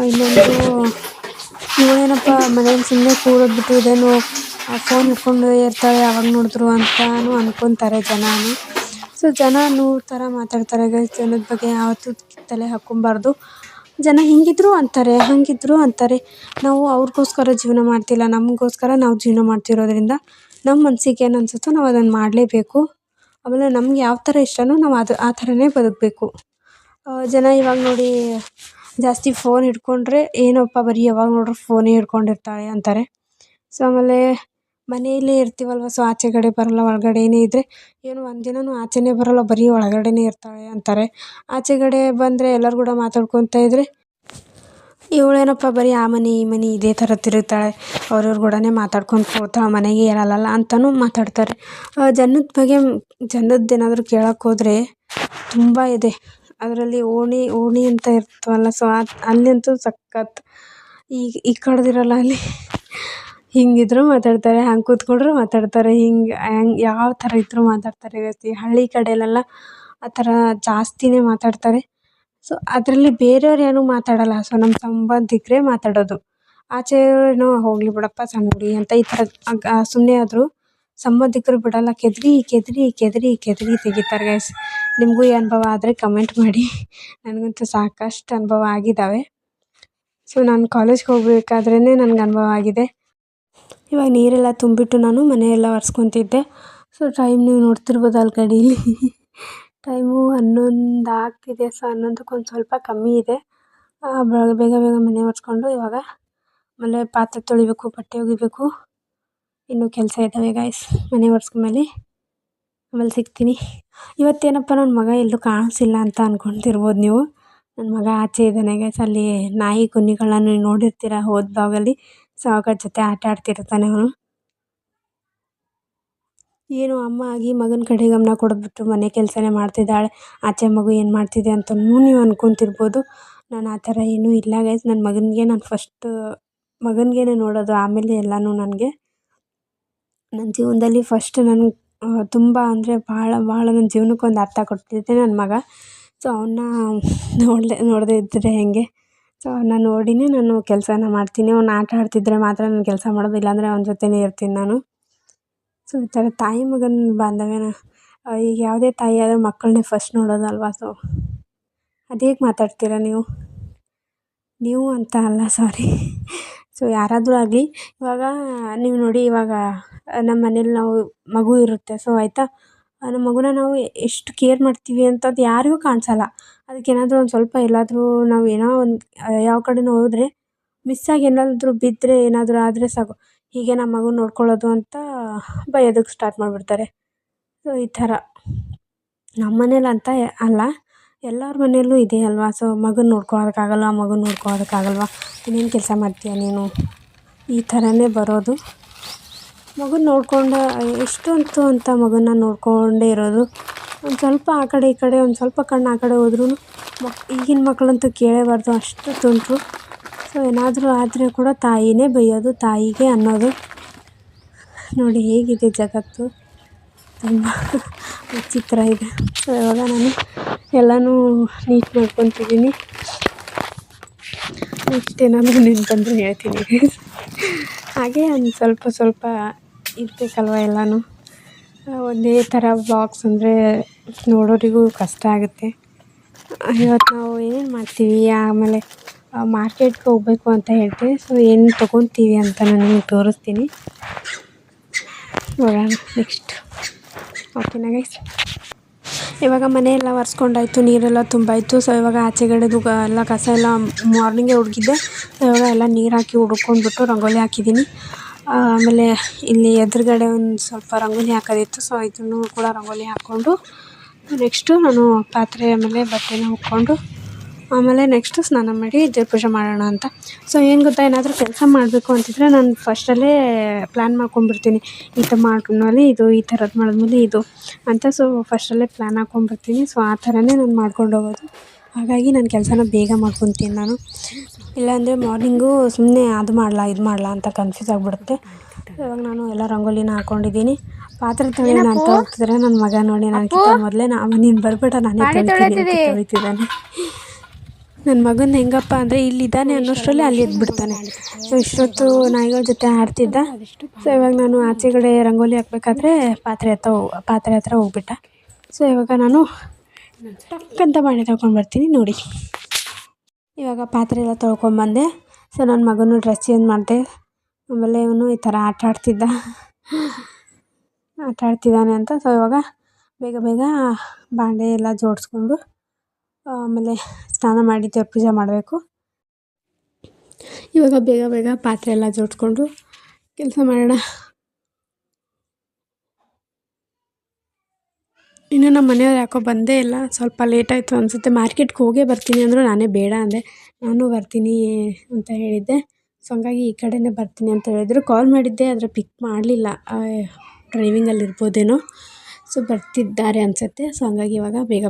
[SPEAKER 1] ಇನ್ನೊಂದು ಇವಳೇನಪ್ಪ ಮನೇಲಿ ಸುಮ್ಮನೆ ಕೂರೋದ್ಬಿಟ್ಟು ಇದೇನು ಫೋನ್ ಹಿಡ್ಕೊಂಡು ಇರ್ತಾಳೆ ಯಾವಾಗ ನೋಡಿದ್ರು ಅಂತಲೂ ಅಂದ್ಕೊತಾರೆ ಜನನು. ಸೊ ಜನ 100 ಥರ ಮಾತಾಡ್ತಾರೆ ಗೈಸ್. ಜನದ ಬಗ್ಗೆ ಯಾವತ್ತೂ ತಲೆ ಹಾಕ್ಕೊಬಾರ್ದು. ಜನ ಹಿಂಗಿದ್ರು ಅಂತಾರೆ, ಹಾಗಿದ್ರು ಅಂತಾರೆ. ನಾವು ಅವ್ರಿಗೋಸ್ಕರ ಜೀವನ ಮಾಡ್ತಿಲ್ಲ, ನಮಗೋಸ್ಕರ ನಾವು ಜೀವನ ಮಾಡ್ತಿರೋದ್ರಿಂದ ನಮ್ಮ ಮನಸ್ಸಿಗೆ ಏನು ಅನಿಸುತ್ತೋ ನಾವು ಅದನ್ನು ಮಾಡಲೇಬೇಕು. ಆಮೇಲೆ ನಮ್ಗೆ ಯಾವ ಥರ ಇಷ್ಟನೋ ನಾವು ಆ ಥರನೇ ಬದುಕಬೇಕು. ಜನ ಇವಾಗ ನೋಡಿ ಜಾಸ್ತಿ ಫೋನ್ ಹಿಡ್ಕೊಂಡ್ರೆ ಏನಪ್ಪ ಬರೀ ಯಾವಾಗ ನೋಡ್ರು ಫೋನೇ ಹಿಡ್ಕೊಂಡಿರ್ತಾಳೆ ಅಂತಾರೆ. ಸೊ ಆಮೇಲೆ ಮನೆಯಲ್ಲೇ ಇರ್ತೀವಲ್ವ, ಸೊ ಆಚೆ ಕಡೆ ಬರೋಲ್ಲ, ಒಳಗಡೆನೇ ಇದ್ದರೆ ಏನು ಒಂದಿನವೂ ಆಚೆನೇ ಬರೋಲ್ಲ, ಬರೀ ಒಳಗಡೆನೇ ಇರ್ತಾಳೆ ಅಂತಾರೆ. ಆಚೆ ಕಡೆ ಬಂದರೆ ಎಲ್ಲರೂ ಕೂಡ ಮಾತಾಡ್ಕೊತ ಇದ್ದರೆ ಇವಳೇನಪ್ಪ ಬರೀ ಆ ಮನೆ ಈ ಮನೆ ಇದೇ ಥರ ತಿರುಗ್ತಾಳೆ, ಅವ್ರವ್ರ ಕೂಡನೇ ಮಾತಾಡ್ಕೊಂಡು ಹೋಗ್ತಾಳೆ, ಮನೆಗೆ ಹೇಳಲ್ಲ ಅಂತಲೂ ಮಾತಾಡ್ತಾರೆ. ಜನದ್ದೇನಾದರೂ ಕೇಳೋಕ್ಕೆ ಹೋದರೆ ತುಂಬ ಇದೆ. ಅದರಲ್ಲಿ ಓಣಿ ಅಂತ ಇರ್ತವಲ್ಲ, ಸೊ ಅಲ್ಲಂತೂ ಸಖತ್ ಈ ಕಡ್ದಿರಲ್ಲ ಅಲ್ಲಿ ಹಿಂಗಿದ್ರು ಮಾತಾಡ್ತಾರೆ, ಹಂಗೆ ಕೂತ್ಕೊಂಡ್ರು ಮಾತಾಡ್ತಾರೆ, ಹಿಂಗೆ ಯಾವ ಥರ ಇದ್ದರೂ ಮಾತಾಡ್ತಾರೆ. ಈ ಹಳ್ಳಿ ಕಡೆಯಲ್ಲೆಲ್ಲ ಆ ಥರ ಜಾಸ್ತಿನೇ ಮಾತಾಡ್ತಾರೆ. ಸೊ ಅದರಲ್ಲಿ ಬೇರೆಯವ್ರು ಏನೂ ಮಾತಾಡಲ್ಲ. ಸೊ ನಮ್ಮ ಸಂಬಂಧಿಕರೇ ಮಾತಾಡೋದು. ಆಚೆಯವ್ರೇನೋ ಹೋಗಲಿ ಬಿಡಪ್ಪ ಸಣ್ಣ ಹುಡುಗಿ ಅಂತ ಈ ಥರ ಸುಮ್ಮನೆ ಆದರೂ ಸಂಬಂಧಿಕರು ಬಿಡಲ್ಲ, ಕೆದರಿ ತೆಗಿತಾರೆ ಗೈಸ್. ನಿಮಗೂ ಈ ಅನುಭವ ಆದರೆ ಕಮೆಂಟ್ ಮಾಡಿ. ನನಗಂತೂ ಸಾಕಷ್ಟು ಅನುಭವ ಆಗಿದ್ದಾವೆ. ಸೊ ನಾನು ಕಾಲೇಜ್ಗೆ ಹೋಗಬೇಕಾದ್ರೇ ನನಗೆ ಅನುಭವ ಆಗಿದೆ. ಇವಾಗ ನೀರೆಲ್ಲ ತುಂಬಿಟ್ಟು ನಾನು ಮನೆಯೆಲ್ಲ ಒರೆಸ್ಕೊತಿದ್ದೆ. ಸೊ ಟೈಮ್ ನೀವು ನೋಡ್ತಿರ್ಬೋದು ಅಲ್ಲಿ ಗಡೀಲಿ ಟೈಮು 11 ಆಗ್ತಿದೆ. ಸೊ 11ಕ್ಕೆ ಒಂದು ಸ್ವಲ್ಪ ಕಮ್ಮಿ ಇದೆ. ಬೇಗ ಬೇಗ ಮನೆ ಒರೆಸ್ಕೊಂಡು ಇವಾಗ ಆಮೇಲೆ ಪಾತ್ರೆ ತೊಳಿಬೇಕು, ಬಟ್ಟೆ ಒಗಿಬೇಕು, ಇನ್ನೂ ಕೆಲಸ ಇದ್ದಾವೆ ಗಾಯ್ಸ್. ಮನೆ ಒರೆಸ್ಕೊಂಡ್ಮೇಲೆ ಆಮೇಲೆ ಸಿಗ್ತೀನಿ. ಇವತ್ತೇನಪ್ಪ ನನ್ನ ಮಗ ಎಲ್ಲೂ ಕಾಣಿಸಿಲ್ಲ ಅಂತ ಅಂದ್ಕೊಳ್ತಿರ್ಬೋದು ನೀವು. ನನ್ನ ಮಗ ಆಚೆ ಇದ್ದಾನೆ ಗೈಸ್. ಅಲ್ಲಿ ನಾಯಿ ಕುನ್ನಿಗಳನ್ನ ನೀವು ನೋಡಿರ್ತೀರ ಹೋದ ಬ್ಲಾಗಲ್ಲಿ. ಸೊ ಅವುಗಳ ಜೊತೆ ಆಟ ಆಡ್ತಿರ್ತಾನೆ ಅವನು. ಏನು ಅಮ್ಮ ಆಗಿ ಮಗನ ಕಡೆ ಗಮನ ಕೊಡೋದ್ಬಿಟ್ಟು ಮನೆ ಕೆಲಸನೇ ಮಾಡ್ತಿದ್ದಾಳೆ, ಆಚೆ ಮಗು ಏನು ಮಾಡ್ತಿದೆ ಅಂತಲೂ ನೀವು ಅಂದ್ಕೊತಿರ್ಬೋದು. ನಾನು ಆ ಥರ ಏನೂ ಇಲ್ಲ ಗೈಸ್. ನನ್ನ ಮಗನಿಗೆ ನಾನು ಫಸ್ಟ್ ಮಗನಿಗೇ ನೋಡೋದು, ಆಮೇಲೆ ಎಲ್ಲನೂ ನನಗೆ. ನನ್ನ ಜೀವನದಲ್ಲಿ ಫಸ್ಟ್ ನಾನು ತುಂಬ ಅಂದರೆ ಭಾಳ ನನ್ನ ಜೀವನಕ್ಕೊಂದು ಅರ್ಥ ಕೊಟ್ಟಿದ್ದೆ ನನ್ನ ಮಗ. ಸೊ ಅವನ್ನ ನೋಡದೇ ಇದ್ದರೆ ಹೇಗೆ. ಸೊ ಅವನ್ನ ನೋಡಿಯೇ ನಾನು ಕೆಲಸನ ಮಾಡ್ತೀನಿ. ಅವ್ನು ಆಟ ಆಡ್ತಿದ್ದರೆ ಮಾತ್ರ ನಾನು ಕೆಲಸ ಮಾಡೋದು, ಇಲ್ಲಾಂದರೆ ಅವನ ಜೊತೆನೇ ಇರ್ತೀನಿ ನಾನು. ಸೊ ಈ ಥರ ತಾಯಿ ಮಗನ ಬಾಂಧವ್ಯನ ಈಗ ಯಾವುದೇ ತಾಯಿ ಆದರೂ ಮಕ್ಕಳನ್ನೇ ಫಸ್ಟ್ ನೋಡೋದಲ್ವಾ. ಸೊ ಅದೇಗೆ ಮಾತಾಡ್ತೀರಾ ನೀವು ಅಂತ ಅಲ್ಲ, ಸಾರಿ. ಸೊ ಯಾರಾದರೂ ಆಗಲಿ, ಇವಾಗ ನೀವು ನೋಡಿ, ಇವಾಗ ನಮ್ಮ ಮನೇಲಿ ನಾವು ಮಗು ಇರುತ್ತೆ. ಸೊ ಆಯಿತಾ, ನಮ್ಮ ಮಗುನ ನಾವು ಎಷ್ಟು ಕೇರ್ ಮಾಡ್ತೀವಿ ಅಂತ ಅದು ಯಾರಿಗೂ ಕಾಣಿಸಲ್ಲ. ಅದಕ್ಕೇನಾದರೂ ಒಂದು ಸ್ವಲ್ಪ ಎಲ್ಲಾದರೂ ನಾವು ಏನೋ ಒಂದು ಯಾವ ಕಡೆನೋ ಹೋದರೆ ಮಿಸ್ಸಾಗಿ ಏನಾದರೂ ಬಿದ್ದರೆ ಏನಾದರೂ ಆದರೆ ಸಾಕು, ಹೀಗೆ ನಮ್ಮ ಮಗು ನೋಡ್ಕೊಳ್ಳೋದು ಅಂತ ಬೈಯೋದಕ್ಕೆ ಸ್ಟಾರ್ಟ್ ಮಾಡಿಬಿಡ್ತಾರೆ. ಸೊ ಈ ಥರ ನಮ್ಮ ಮನೇಲಿ ಅಂತ ಅಲ್ಲ, ಎಲ್ಲರ ಮನೆಯಲ್ಲೂ ಇದೆ ಅಲ್ವಾ. ಸೊ ಮಗನ ನೋಡ್ಕೊಳ್ಳೋದಕ್ಕಾಗಲ್ವಾ, ಇನ್ನೇನು ಕೆಲಸ ಮಾಡ್ತೀಯ ನೀನು, ಈ ಥರನೇ ಬರೋದು. ಮಗನ ನೋಡ್ಕೊಂಡು ಎಷ್ಟೊಂತು ಅಂತ ಮಗನ ನೋಡ್ಕೊಂಡೇ ಇರೋದು. ಒಂದು ಸ್ವಲ್ಪ ಆ ಕಡೆ ಈ ಕಡೆ, ಒಂದು ಸ್ವಲ್ಪ ಕಣ್ಣು ಆ ಕಡೆ ಹೋದ್ರೂ ಈಗಿನ ಮಕ್ಕಳಂತೂ ಕೇಳಲೇಬಾರ್ದು, ಅಷ್ಟು ತುಂಟರು. ಸೊ ಏನಾದರೂ ಆದರೆ ಕೂಡ ತಾಯಿನೇ ಬೈಯೋದು, ತಾಯಿಗೆ ಅನ್ನೋದು. ನೋಡಿ ಹೇಗಿದೆ ಜಗತ್ತು, ತುಂಬ ವಿಚಿತ್ರ ಇದೆ. ಸೊ ಇವಾಗ ನಾನು ಎಲ್ಲನೂ ನೀಟ್ ಮಾಡ್ಕೊತಿದ್ದೀನಿ. ನೆಕ್ಸ್ಟ್ ಏನಾದರೂ ನೆನಪಂದ್ರೆ ಹೇಳ್ತೀನಿ. ಹಾಗೆ ಒಂದು ಸ್ವಲ್ಪ ಇರಬೇಕಲ್ವ ಎಲ್ಲನೂ. ಒಂದೇ ಥರ ವ್ಲಾಗ್ಸ್ ಅಂದರೆ ನೋಡೋರಿಗೂ ಕಷ್ಟ ಆಗುತ್ತೆ. ಇವತ್ತು ನಾವು ಏನೇನು ಮಾಡ್ತೀವಿ, ಆಮೇಲೆ ಮಾರ್ಕೆಟ್ಗೆ ಹೋಗಬೇಕು ಅಂತ ಹೇಳಿದೆ. ಸೊ ಏನು ತೊಗೊತೀವಿ ಅಂತ ನಾನು ನಿಮಗೆ ತೋರಿಸ್ತೀನಿ. ನೋಡೋಣ ನೆಕ್ಸ್ಟ್. ಓಕೆನಾ ಗೈಸ್. ಇವಾಗ ಮನೆಯೆಲ್ಲ ಒರೆಸ್ಕೊಂಡಾಯ್ತು, ನೀರೆಲ್ಲ ತುಂಬಾಯಿತು. ಸೊ ಇವಾಗ ಆಚೆಗಡೆದು ಎಲ್ಲ ಕಸ ಎಲ್ಲ ಮಾರ್ನಿಂಗೇ ಹುಡುಗಿದ್ದೆ. ಸೊ ಇವಾಗ ಎಲ್ಲ ನೀರು ಹಾಕಿ ಹುಡ್ಕೊಂಡ್ಬಿಟ್ಟು ರಂಗೋಲಿ ಹಾಕಿದ್ದೀನಿ. ಆಮೇಲೆ ಇಲ್ಲಿ ಎದುರುಗಡೆ ಒಂದು ಸ್ವಲ್ಪ ರಂಗೋಲಿ ಹಾಕೋದಿತ್ತು. ಸೊ ಇದನ್ನು ಕೂಡ ರಂಗೋಲಿ ಹಾಕ್ಕೊಂಡು ನೆಕ್ಸ್ಟು ನಾನು ಪಾತ್ರೆ ಆಮೇಲೆ ಬಟ್ಟೆನ ಉಕ್ಕೊಂಡು ಆಮೇಲೆ ನೆಕ್ಸ್ಟು ಸ್ನಾನ ಮಾಡಿ ದೇವ್ರ ಪೂಜೆ ಮಾಡೋಣ ಅಂತ. ಸೊ ಏನು ಗೊತ್ತಾ, ಏನಾದರೂ ಕೆಲಸ ಮಾಡಬೇಕು ಅಂತಿದ್ರೆ ನಾನು ಫಸ್ಟಲ್ಲೇ ಪ್ಲ್ಯಾನ್ ಮಾಡ್ಕೊಂಡ್ಬಿಡ್ತೀನಿ. ಈ ಥರ ಮಾಡ್ಕೊಂಡ್ಮೇಲೆ ಇದು, ಈ ಥರದ್ದು ಮಾಡಿದ್ಮೇಲೆ ಇದು ಅಂತ. ಸೊ ಫಸ್ಟಲ್ಲೇ ಪ್ಲ್ಯಾನ್ ಹಾಕ್ಕೊಂಡ್ಬಿಡ್ತೀನಿ. ಸೊ ಆ ಥರನೇ ನಾನು ಮಾಡ್ಕೊಂಡು ಹೋಗೋದು. ಹಾಗಾಗಿ ನನ್ನ ಕೆಲಸನ ಬೇಗ ಮಾಡ್ಕೊತೀನಿ ನಾನು. ಇಲ್ಲಾಂದರೆ ಮಾರ್ನಿಂಗು ಸುಮ್ಮನೆ ಅದು ಮಾಡಲಾ ಇದು ಮಾಡಲಾ ಅಂತ ಕನ್ಫ್ಯೂಸ್ ಆಗಿಬಿಡುತ್ತೆ. ಇವಾಗ ನಾನು ಎಲ್ಲ ರಂಗೋಲಿನ ಹಾಕ್ಕೊಂಡಿದ್ದೀನಿ. ಪಾತ್ರೆ ತೊಳೆಯೋಣ ಅಂತ ಹೋಗ್ತಿದ್ರೆ ನನ್ನ ಮಗ ನೋಡಿ ನನಗಿಂತ ಮೊದಲೇ ನೀನು ಬರಬೇಡ ನಾನೇ ತೊಳಿತಿದ್ದಾನೆ. ನನ್ನ ಮಗನ ಹೆಂಗಪ್ಪ ಅಂದರೆ ಇಲ್ಲಿದ್ದಾನೆ ಅನ್ನೋಷ್ಟರಲ್ಲಿ ಅಲ್ಲಿ ಎದ್ಬಿಡ್ತಾನೆ. ಸೊ ಇಷ್ಟೊತ್ತು ನಾಯಿಗಳ ಜೊತೆ ಆಡ್ತಿದ್ದ. ಸೊ ಇವಾಗ ನಾನು ಆಚೆಗಡೆ ರಂಗೋಲಿ ಹಾಕ್ಬೇಕಾದ್ರೆ ಪಾತ್ರೆ ಹತ್ರ ಹೋಗ್ಬಿಟ್ಟ. ಸೊ ಇವಾಗ ನಾನು ಟಕ್ಕಂತ ಬಾಣೆ ತೊಳ್ಕೊಂಡ್ಬರ್ತೀನಿ ನೋಡಿ. ಇವಾಗ ಪಾತ್ರೆ ಎಲ್ಲ ತೊಳ್ಕೊಂಬಂದೆ. ಸೊ ನನ್ನ ಮಗನೂ ಡ್ರೆಸ್ ಚೇಂಜ್ ಮಾಡಿದೆ. ಆಮೇಲೆ ಇವನು ಈ ಥರ ಆಟ ಆಡ್ತಿದ್ದಾನೆ ಅಂತ. ಸೊ ಇವಾಗ ಬೇಗ ಬಾಂಡೆ ಎಲ್ಲ ಜೋಡಿಸ್ಕೊಂಡು ಆಮೇಲೆ ಸ್ನಾನ ಮಾಡಿ ದೇವ್ರ ಪೂಜೆ ಮಾಡಬೇಕು. ಇವಾಗ ಬೇಗ ಪಾತ್ರೆ ಎಲ್ಲ ಜೋಡಿಸ್ಕೊಂಡು ಕೆಲಸ ಮಾಡೋಣ. ಇನ್ನು ನಮ್ಮ ಮನೆಯವ್ರು ಯಾಕೋ ಬಂದೇ ಇಲ್ಲ, ಸ್ವಲ್ಪ ಲೇಟ್ ಆಯಿತು ಅನಿಸುತ್ತೆ. ಮಾರ್ಕೆಟ್ಗೆ ಹೋಗೇ ಬರ್ತೀನಿ ಅಂದರು, ನಾನೇ ಬೇಡ ಅಂದೆ. ನಾನು ಬರ್ತೀನಿ ಅಂತ ಹೇಳಿದ್ದೆ. ಸೊ ಹಂಗಾಗಿ ಈ ಕಡೆನೇ ಬರ್ತೀನಿ ಅಂತ ಹೇಳಿದ್ರು. ಕಾಲ್ ಮಾಡಿದ್ದೆ, ಆದರೆ ಪಿಕ್ ಮಾಡಲಿಲ್ಲ, ಡ್ರೈವಿಂಗಲ್ಲಿ ಇರ್ಬೋದೇನೋ. ಸೊ ಬರ್ತಿದ್ದಾರೆ ಅನಿಸುತ್ತೆ. ಸೊ ಹಂಗಾಗಿ ಇವಾಗ ಬೇಗ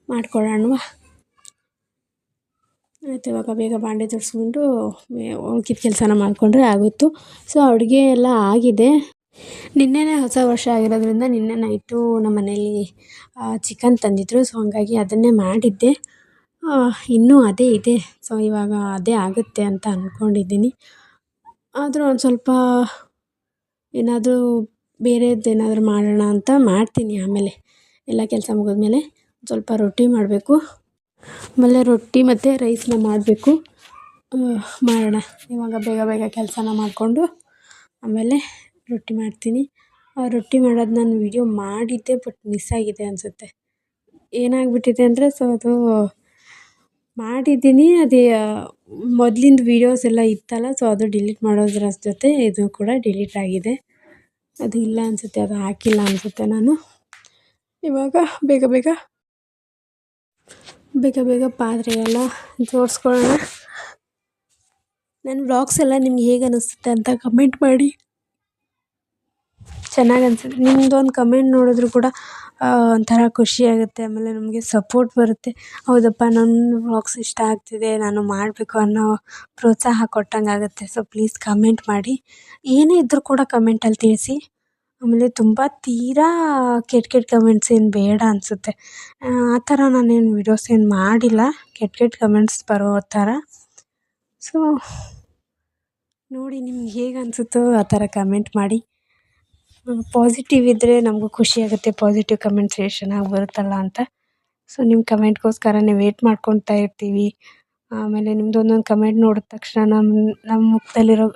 [SPEAKER 1] ಮಾಡ್ಕೊಳ್ಳೋಣವಾ. ಆಯಿತು, ಇವಾಗ ಬೇಗ ಬಾಂಡೆ ಜೋಡಿಸ್ಕೊಂಡು ಉಳ್ಕಿದ ಕೆಲಸನ ಮಾಡಿಕೊಂಡ್ರೆ ಆಗೋಯ್ತು. ಸೊ ಅಡುಗೆ ಎಲ್ಲ ಆಗಿದೆ. ನಿನ್ನೆನೇ ಹೊಸ ವರ್ಷ ಆಗಿರೋದ್ರಿಂದ ನಿನ್ನೆ ನೈಟು ನಮ್ಮ ಮನೇಲಿ ಚಿಕನ್ ತಂದಿದ್ರು. ಸೊ ಹಂಗಾಗಿ ಅದನ್ನೇ ಮಾಡಿದ್ದೆ. ಇನ್ನೂ ಅದೇ ಇದೆ. ಸೊ ಇವಾಗ ಅದೇ ಆಗುತ್ತೆ ಅಂತ ಅಂದ್ಕೊಂಡಿದ್ದೀನಿ. ಆದರೂ ಒಂದು ಸ್ವಲ್ಪ ಏನಾದರೂ ಬೇರೆದ್ದೇನಾದರೂ ಮಾಡೋಣ ಅಂತ ಮಾಡ್ತೀನಿ. ಆಮೇಲೆ ಎಲ್ಲ ಕೆಲಸ ಮುಗಿದ್ಮೇಲೆ ಸ್ವಲ್ಪ ರೊಟ್ಟಿ ಮಾಡಬೇಕು. ಆಮೇಲೆ ರೊಟ್ಟಿ ಮತ್ತು ರೈಸನ್ನ ಮಾಡಬೇಕು. ಮಾಡೋಣ ಇವಾಗ ಬೇಗ ಕೆಲಸನ ಮಾಡಿಕೊಂಡು ಆಮೇಲೆ ರೊಟ್ಟಿ ಮಾಡ್ತೀನಿ. ರೊಟ್ಟಿ ಮಾಡೋದು ನಾನು ವೀಡಿಯೋ ಮಾಡಿದ್ದೆ, ಬಟ್ ಮಿಸ್ ಆಗಿದೆ ಅನಿಸುತ್ತೆ. ಏನಾಗ್ಬಿಟ್ಟಿದೆ ಅಂದರೆ ಸೊ ಅದು ಮಾಡಿದ್ದೀನಿ, ಅದೇ ಮೊದಲಿಂದ ವೀಡಿಯೋಸ್ ಎಲ್ಲ ಇತ್ತಲ್ಲ, ಸೊ ಅದು ಡಿಲೀಟ್ ಮಾಡೋದ್ರ ಜೊತೆ ಇದು ಕೂಡ ಡಿಲೀಟ್ ಆಗಿದೆ. ಅದು ಇಲ್ಲ ಅನಿಸುತ್ತೆ, ಅದು ಹಾಕಿಲ್ಲ ಅನಿಸುತ್ತೆ ನಾನು. ಇವಾಗ ಬೇಗ ಬೇಗ ಪಾತ್ರೆ ಎಲ್ಲ ಜೋಡಿಸ್ಕೊಳ್ಳೋಣ. ನನ್ನ ವ್ಲಾಗ್ಸ್ ಎಲ್ಲ ನಿಮ್ಗೆ ಹೇಗೆ ಅನ್ನಿಸುತ್ತೆ ಅಂತ ಕಮೆಂಟ್ ಮಾಡಿ. ಚೆನ್ನಾಗಿ ಅನಿಸುತ್ತೆ, ನಿಮ್ಮದೊಂದು ಕಮೆಂಟ್ ನೋಡಿದ್ರು ಕೂಡ ಒಂಥರ ಖುಷಿಯಾಗುತ್ತೆ. ಆಮೇಲೆ ನಮಗೆ ಸಪೋರ್ಟ್ ಬರುತ್ತೆ. ಹೌದಪ್ಪ, ನನ್ನ ವ್ಲಾಗ್ಸ್ ಇಷ್ಟ ಆಗ್ತಿದೆ, ನಾನು ಮಾಡಬೇಕು ಅನ್ನೋ ಪ್ರೋತ್ಸಾಹ ಕೊಟ್ಟಂಗೆ ಆಗುತ್ತೆ. ಸೊ ಪ್ಲೀಸ್ ಕಮೆಂಟ್ ಮಾಡಿ, ಏನೇ ಇದ್ದರೂ ಕೂಡ ಕಮೆಂಟಲ್ಲಿ ತಿಳಿಸಿ. ಆಮೇಲೆ ತುಂಬ ತೀರಾ ಕೆಟ್ಟ ಕಮೆಂಟ್ಸ್ ಏನು ಬೇಡ ಅನಿಸುತ್ತೆ. ಆ ಥರ ನಾನೇನು ವೀಡಿಯೋಸ್ ಏನು ಮಾಡಿಲ್ಲ, ಕೆಟ್ಟ ಕಮೆಂಟ್ಸ್ ಬರೋ ಥರ. ಸೊ ನೋಡಿ ನಿಮ್ಗೆ ಹೇಗೆ ಅನಿಸುತ್ತೋ ಆ ಥರ ಕಮೆಂಟ್ ಮಾಡಿ. ಪಾಸಿಟಿವ್ ಇದ್ದರೆ ನಮಗೂ ಖುಷಿಯಾಗುತ್ತೆ, ಪಾಸಿಟಿವ್ ಕಮೆಂಟ್ಸ್ ಎಷ್ಟು ಚೆನ್ನಾಗಿ ಬರುತ್ತಲ್ಲ ಅಂತ. ಸೊ ನಿಮ್ಮ ಕಮೆಂಟ್ಗೋಸ್ಕರನೇ ವೇಟ್ ಮಾಡ್ಕೊತಾ ಇರ್ತೀವಿ. ಆಮೇಲೆ ನಿಮ್ಮದು ಒಂದೊಂದು ಕಮೆಂಟ್ ನೋಡಿದ ತಕ್ಷಣ ನಮ್ಮ ಮುಖದಲ್ಲಿರೋ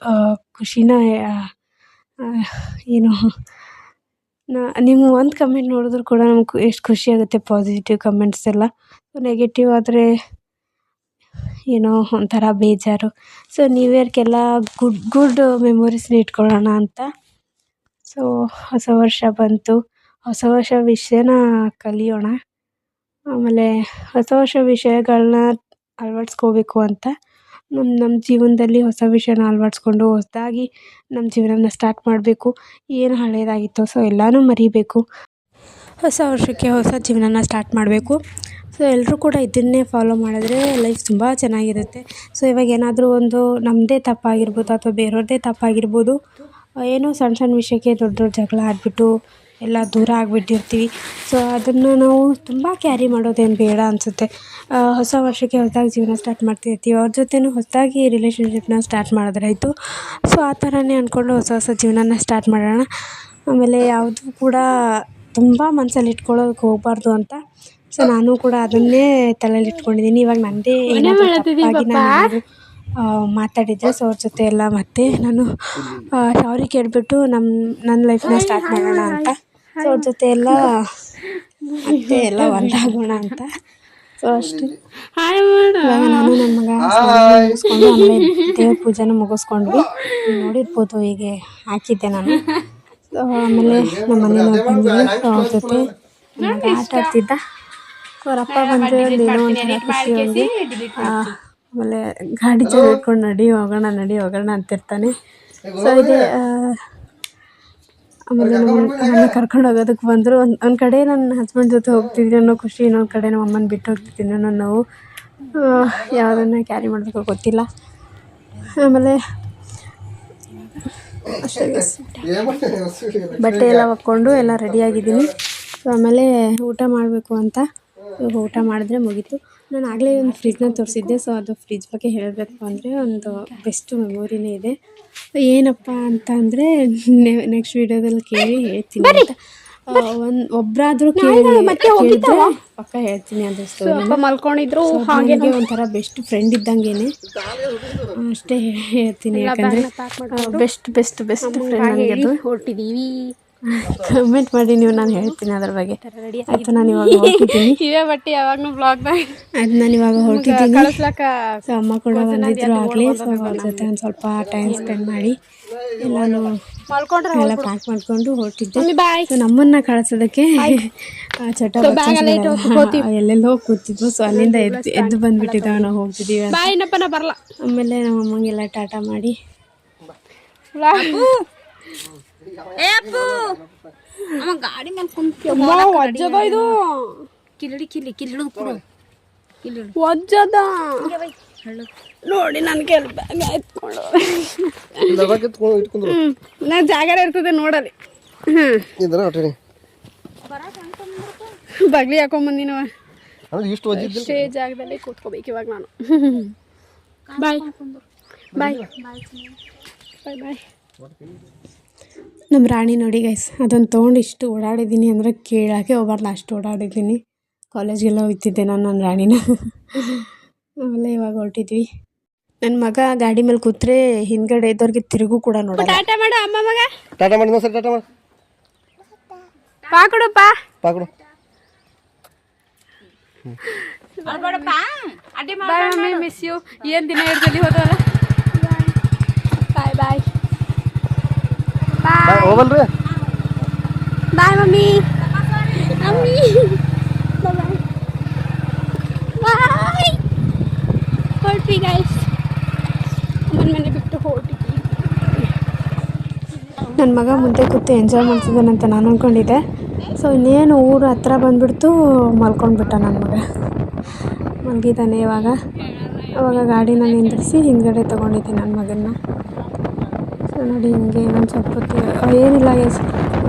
[SPEAKER 1] ಖುಷಿನ ಏನು ನಿಮ್ಮ ಒಂದು ಕಮೆಂಟ್ ನೋಡಿದ್ರು ಕೂಡ ನಮ್ಗೆ ಎಷ್ಟು ಖುಷಿಯಾಗುತ್ತೆ. ಪಾಸಿಟಿವ್ ಕಮೆಂಟ್ಸ್ ಎಲ್ಲ, ನೆಗೆಟಿವ್ ಆದರೆ ಏನೋ ಒಂಥರ ಬೇಜಾರು. ಸೊ ನ್ಯೂ ಇಯರ್ಗೆಲ್ಲ ಗುಡ್ ಮೆಮೊರೀಸ್ನ ಇಟ್ಕೊಳ್ಳೋಣ ಅಂತ. ಸೊ ಹೊಸ ವರ್ಷ ಬಂತು, ಹೊಸ ವರ್ಷ ವಿಷಯನ ಕಲಿಯೋಣ. ಆಮೇಲೆ ಹೊಸ ವರ್ಷ ವಿಷಯಗಳನ್ನ ಅಳವಡಿಸ್ಕೋಬೇಕು ಅಂತ ನಮ್ಮ ಜೀವನದಲ್ಲಿ ಹೊಸ ವಿಷಯನ ಅಳವಡಿಸ್ಕೊಂಡು ಹೊಸದಾಗಿ ನಮ್ಮ ಜೀವನನ ಸ್ಟಾರ್ಟ್ ಮಾಡಬೇಕು. ಏನು ಹಳೇದಾಗಿತ್ತೋ ಸೊ ಎಲ್ಲನೂ ಮರಿಬೇಕು. ಹೊಸ ವರ್ಷಕ್ಕೆ ಹೊಸ ಜೀವನನ ಸ್ಟಾರ್ಟ್ ಮಾಡಬೇಕು. ಸೊ ಎಲ್ಲರೂ ಕೂಡ ಇದನ್ನೇ ಫಾಲೋ ಮಾಡಿದ್ರೆ ಲೈಫ್ ತುಂಬ ಚೆನ್ನಾಗಿರುತ್ತೆ. ಸೊ ಇವಾಗ ಏನಾದರೂ ಒಂದು ನಮ್ಮದೇ ತಪ್ಪಾಗಿರ್ಬೋದು ಅಥವಾ ಬೇರೆಯವ್ರದ್ದೇ ತಪ್ಪಾಗಿರ್ಬೋದು, ಏನೋ ಸಣ್ಣ ವಿಷಯಕ್ಕೆ ದೊಡ್ಡ ಜಗಳ ಆಡಿಬಿಟ್ಟು ಎಲ್ಲ ದೂರ ಆಗಿಬಿಟ್ಟಿರ್ತೀವಿ. ಸೊ ಅದನ್ನು ನಾವು ತುಂಬ ಕ್ಯಾರಿ ಮಾಡೋದೇನು ಬೇಡ ಅನಿಸುತ್ತೆ. ಹೊಸ ವರ್ಷಕ್ಕೆ ಹೊಸದಾಗಿ ಜೀವನ ಸ್ಟಾರ್ಟ್ ಮಾಡ್ತಿರ್ತೀವಿ, ಅವ್ರ ಜೊತೆನೂ ಹೊಸದಾಗಿ ರಿಲೇಷನ್ಶಿಪ್ನ ಸ್ಟಾರ್ಟ್ ಮಾಡಿದ್ರಾಯ್ತು. ಸೊ ಆ ಥರನೇ ಅಂದ್ಕೊಂಡು ಹೊಸ ಜೀವನನ ಸ್ಟಾರ್ಟ್ ಮಾಡೋಣ. ಆಮೇಲೆ ಯಾವುದೂ ಕೂಡ ತುಂಬ ಮನಸ್ಸಲ್ಲಿ ಇಟ್ಕೊಳ್ಳೋಕೆ ಹೋಗಬಾರ್ದು ಅಂತ. ಸೊ ನಾನು ಕೂಡ ಅದನ್ನೇ ತಲೆಯಲ್ಲಿ ಇಟ್ಕೊಂಡಿದ್ದೀನಿ. ಇವಾಗ ನನ್ನದೇ ಏನಾದರೂ ತಪ್ಪಾಗಿ ನಾನು ಮಾತಾಡಿದ್ದೆ, ಸೊ ಅವ್ರ ಜೊತೆ ಎಲ್ಲ ಮತ್ತೆ ನಾನು ಸಾರಿ ಕೇಳಿಬಿಟ್ಟು ನನ್ನ ಲೈಫ್ನ ಸ್ಟಾರ್ಟ್ ಮಾಡೋಣ ಅಂತ. ಸೊ ಅವ್ರ ಜೊತೆ ಎಲ್ಲ ಮತ್ತೆ ಎಲ್ಲ ಒಂದಾಗೋಣ ಅಂತ. ಸೊ ಅಷ್ಟೇ. ಇವಾಗ ನಾನು ನನ್ನ ಮಗ ಮುಗಿಸ್ಕೊಂಡು ಆಮೇಲೆ ದೇವ್ರ ಪೂಜೆನ ಮುಗಿಸ್ಕೊಂಡ್ವಿ. ನೋಡಿರ್ಬೋದು ಹೀಗೆ ಹಾಕಿದ್ದೆ ನಾನು. ಆಮೇಲೆ ನಮ್ಮ ಮನೇಲಿ ಬಂದಿದ್ವಿ, ಸೊ ಅವ್ರ ಜೊತೆ ಮಗ ಆಟ ಆಡ್ತಿದ್ದ. ಸೊ ಅವ್ರ ಅಪ್ಪ ಬಂದರೆ ಒಂದೇನೋ ಒಂಥರ ಖುಷಿ ಅವ್ರಿಗೆ. ಆಮೇಲೆ ಗಾಡಿ ಜೊತೆ ಇಟ್ಕೊಂಡು ನಡಿ ಹೋಗೋಣ ಅಂತಿರ್ತಾನೆ. ಸೊ ಇದೆ. ಆಮೇಲೆ ನನ್ನ ಕರ್ಕೊಂಡು ಹೋಗೋದಕ್ಕೆ ಬಂದರು. ಒಂದು ಕಡೆ ನನ್ನ ಹಸ್ಬೆಂಡ್ ಜೊತೆ ಹೋಗ್ತಿದ್ದೀನಿ ಅನ್ನೋ ಖುಷಿ, ಇನ್ನೊಂದು ಕಡೆ ನಮ್ಮ ಅಮ್ಮನ ಬಿಟ್ಟು ಹೋಗ್ತಿದ್ದೀನಿ ಅನ್ನೋ ನೋವು. ಯಾವುದನ್ನು ಕ್ಯಾರಿ ಮಾಡಬೇಕು ಗೊತ್ತಿಲ್ಲ. ಆಮೇಲೆ ಅಷ್ಟೇ, ಬಟ್ಟೆ ಎಲ್ಲ ಹಾಕ್ಕೊಂಡು ಎಲ್ಲ ರೆಡಿಯಾಗಿದ್ದೀನಿ. ಸೊ ಆಮೇಲೆ ಊಟ ಮಾಡಬೇಕು ಅಂತ. ಊಟ ಮಾಡಿದ್ರೆ ಮುಗೀತು. ನಾನು ಆಗಲೇ ಒಂದು ಫ್ರಿಜ್ನ ತೋರಿಸಿದ್ದೆ. ಸೊ ಅದು ಫ್ರಿಜ್ ಬಗ್ಗೆ ಹೇಳಬೇಕು ಅಂದರೆ ಒಂದು ಬೆಸ್ಟ್ ಮೆಮೊರಿನೇ ಇದೆ. ಏನಪ್ಪ ಅಂತ ಅಂದರೆ ನೆಕ್ಸ್ಟ್ ವೀಡಿಯೋದಲ್ಲಿ ಕೇಳಿ ಹೇಳ್ತೀನಿ ಅಂತ. ಒಬ್ಬರಾದರೂ ಕೇಳಿದ್ರೆ ಪಕ್ಕ ಹೇಳ್ತೀನಿ ಅದು ಸ್ಟೋರಿ. ಮಲ್ಕೊಂಡಿದ್ರು ಹಾಗೆ ಒಂಥರ ಬೆಸ್ಟ್ ಫ್ರೆಂಡ್ ಇದ್ದಂಗೆನೆ ಅಷ್ಟೇ ಹೇಳ್ತೀನಿ. ಯಾಕಂದರೆ ಬೆಸ್ಟ್ ಫ್ರೆಂಡ್ ನನಗೆ ಅದು. ಹೊರಟಿದ್ದೀವಿ, ಕಮೆಂಟ್ ಮಾಡಿ ನೀವು, ನಾನು ಹೇಳ್ತೀನಿ ಅದ್ರ ಬಗ್ಗೆ. ಆಯಿತು, ನಾನು ಇವಾಗ ಹೊರಟಿದ್ದೀನಿ. ಇವೇ ಬಟ್ಟೆ ಯಾವಾಗಲೂ ಬ್ಲಾಗ್ದಾಗ ಅದು ನಾನು ಇವಾಗ ಹೊರಟಿದ್ದೀನಿ. ಸೊ ಅಮ್ಮ ಕೂಡ ಬಂದಿದ್ರು ಆಗಲೇ. ಸೊ ಅವ್ರ ಜೊತೆ ಒಂದು ಸ್ವಲ್ಪ ಟೈಮ್ ಸ್ಪೆಂಡ್ ಮಾಡಿ ಎಲ್ಲನೂ ಎಲ್ಲ ಪ್ಯಾಕ್ ಮಾಡಿಕೊಂಡು ಹೊರಟಿದ್ದೆ. ಸೊ ನಮ್ಮನ್ನು ಕಳಿಸೋದಕ್ಕೆ ಚಟ ಎಲ್ಲೆಲ್ಲೋ ಕೂತಿದ್ವು. ಸೊ ಅಲ್ಲಿಂದ ಎದ್ದು ಬಂದುಬಿಟ್ಟಿದ್ದಾವೆ, ನಾವು ಹೋಗ್ತಿದ್ದೀವಿ ಅಂತ. ಆಮೇಲೆ ನಮ್ಮ ಅಮ್ಮಂಗೆಲ್ಲ ಟಾಟಾ ಮಾಡಿ ಗಾಡಿ ಮೇಲೆ ಕುಂತು ನೋಡಿ ನನ್ನ ಕೆಲ್ ಬ್ಯಾಗ್ ಎತ್ಕೊಂಡು ನಾ ಜಾಗ ಇರ್ತದೆ ನೋಡಲಿ. ಬಗ್ಲಿ ಹಾಕೊಂಬಂದಿನವ, ಇಷ್ಟೇ ಜಾಗದಲ್ಲಿ ಕೂತ್ಕೋಬೇಕು ಇವಾಗ ನಾನು. ಬಾಯ್ ಬಾಯ್ ಬಾಯ್ ಬಾಯ್. ನಮ್ಮ ರಾಣಿ ನೋಡಿ ಗೈಸ್, ಅದನ್ನು ತೊಗೊಂಡು ಇಷ್ಟು ಓಡಾಡಿದ್ದೀನಿ ಅಂದರೆ ಕೇಳೋಕ್ಕೆ ಹೋಗ್ಬಾರ್ದು, ಅಷ್ಟು ಓಡಾಡಿದ್ದೀನಿ. ಕಾಲೇಜ್ಗೆಲ್ಲ ಹೋಗ್ತಿದ್ದೆ ನಾನು ನನ್ನ ರಾಣಿನ. ಆಮೇಲೆ ಇವಾಗ ಹೊರಟಿದ್ವಿ. ನನ್ನ ಮಗ ಗಾಡಿ ಮೇಲೆ ಕೂತ್ರೆ ಹಿಂದ್ಗಡೆ ಇದ್ದವ್ರಿಗೆ ತಿರುಗು ಕೂಡ ನೋಡೋದು. ಟಾಟಾ ಮಾಡು ಅಮ್ಮ ಮಗ, ಟಾಟಾ ಮಾಡಿ ಸರ್, ಟಾಟಾ ಮಾಡಿ. ಪಾಕೊಡಪ್ಪ
[SPEAKER 2] ಪಾಕೊಡು.
[SPEAKER 1] Bye mummy, miss you. ಏನು ದಿನ ಇರ್ತದೆ ಹೋದವಲ್ಲ. ಬಾಯ್ ಬಾಯ್ ಬಾಯ್
[SPEAKER 2] ಹೋಗಲ್ರಿ.
[SPEAKER 1] Bye mummy. Mummy bye bye. ಹೊರಟ್ವಿ ಗೈಸ್, ಅಮ್ಮನ ಮನೆ ಬಿಟ್ಟು ಹೊರಟಿದ್ವಿ. ನನ್ನ ಮಗ ಮುಂದೆ ಕೂತು ಎಂಜಾಯ್ ಮಾಡ್ತಿದ್ದಾನಂತ ನಾನು ಅಂದ್ಕೊಂಡಿದ್ದೆ. ಸೊ ಇನ್ನೇನು ಊರು ಹತ್ರ ಬಂದುಬಿಡ್ತು, ಮಲ್ಕೊಂಡ್ಬಿಟ್ಟ ನನ್ನ ಮಗ. ಮಲಗಿದ್ದಾನೆ ಇವಾಗ. ಅವಾಗ ಗಾಡಿನ ನಿಂದಿರಿಸಿ ಹಿಂದ್ಗಡೆ ತೊಗೊಂಡಿದ್ದೆ ನನ್ನ ಮಗನ್ನ. ಸೊ ನೋಡಿ ಹಿಂಗೆ ಇನ್ನೊಂದು ಸ್ವಲ್ಪ ಹೊತ್ತು ಏನಿಲ್ಲ ಎಸ್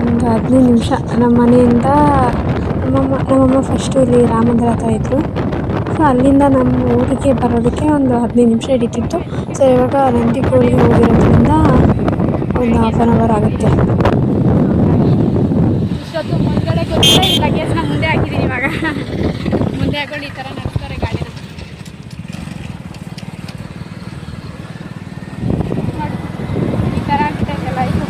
[SPEAKER 1] ಒಂದು 15 ನಿಮಿಷ ನಮ್ಮ ಮನೆಯಿಂದ. ನಮ್ಮಮ್ಮ ಫಸ್ಟು ಇಲ್ಲಿ ರಾಮ ಮಂದಿರ ಹತ್ರ ಇದ್ದರು. ಸೊ ಅಲ್ಲಿಂದ ನಮ್ಮ ಊರಿಗೆ ಬರೋದಕ್ಕೆ ಒಂದು 15 ನಿಮಿಷ ಹಿಡಿತಿತ್ತು. ಸೊ ಇವಾಗ ನಂದಿಕೋಳಿಗೆ ಹೋಗಿರೋದ್ರಿಂದ ಒಂದು 1/2 ಅವರ್ ಆಗುತ್ತೆ. ಇಷ್ಟೊತ್ತು ಮುಂದ್ಗಡೆ ಗೊತ್ತಿಲ್ಲ, ಈ ಲಗೇಜ್ನ ಮುಂದೆ ಹಾಕಿದ್ದೀನಿ. ಇವಾಗ ಮುಂದೆ ಹಾಕೊಂಡು ಈ ಥರ ನಡೆಸ್ತಾರೆ ಗಾಡಿನ. ಈ ಥರ ಆಗ್ತೈತೆ ಲೈಫು.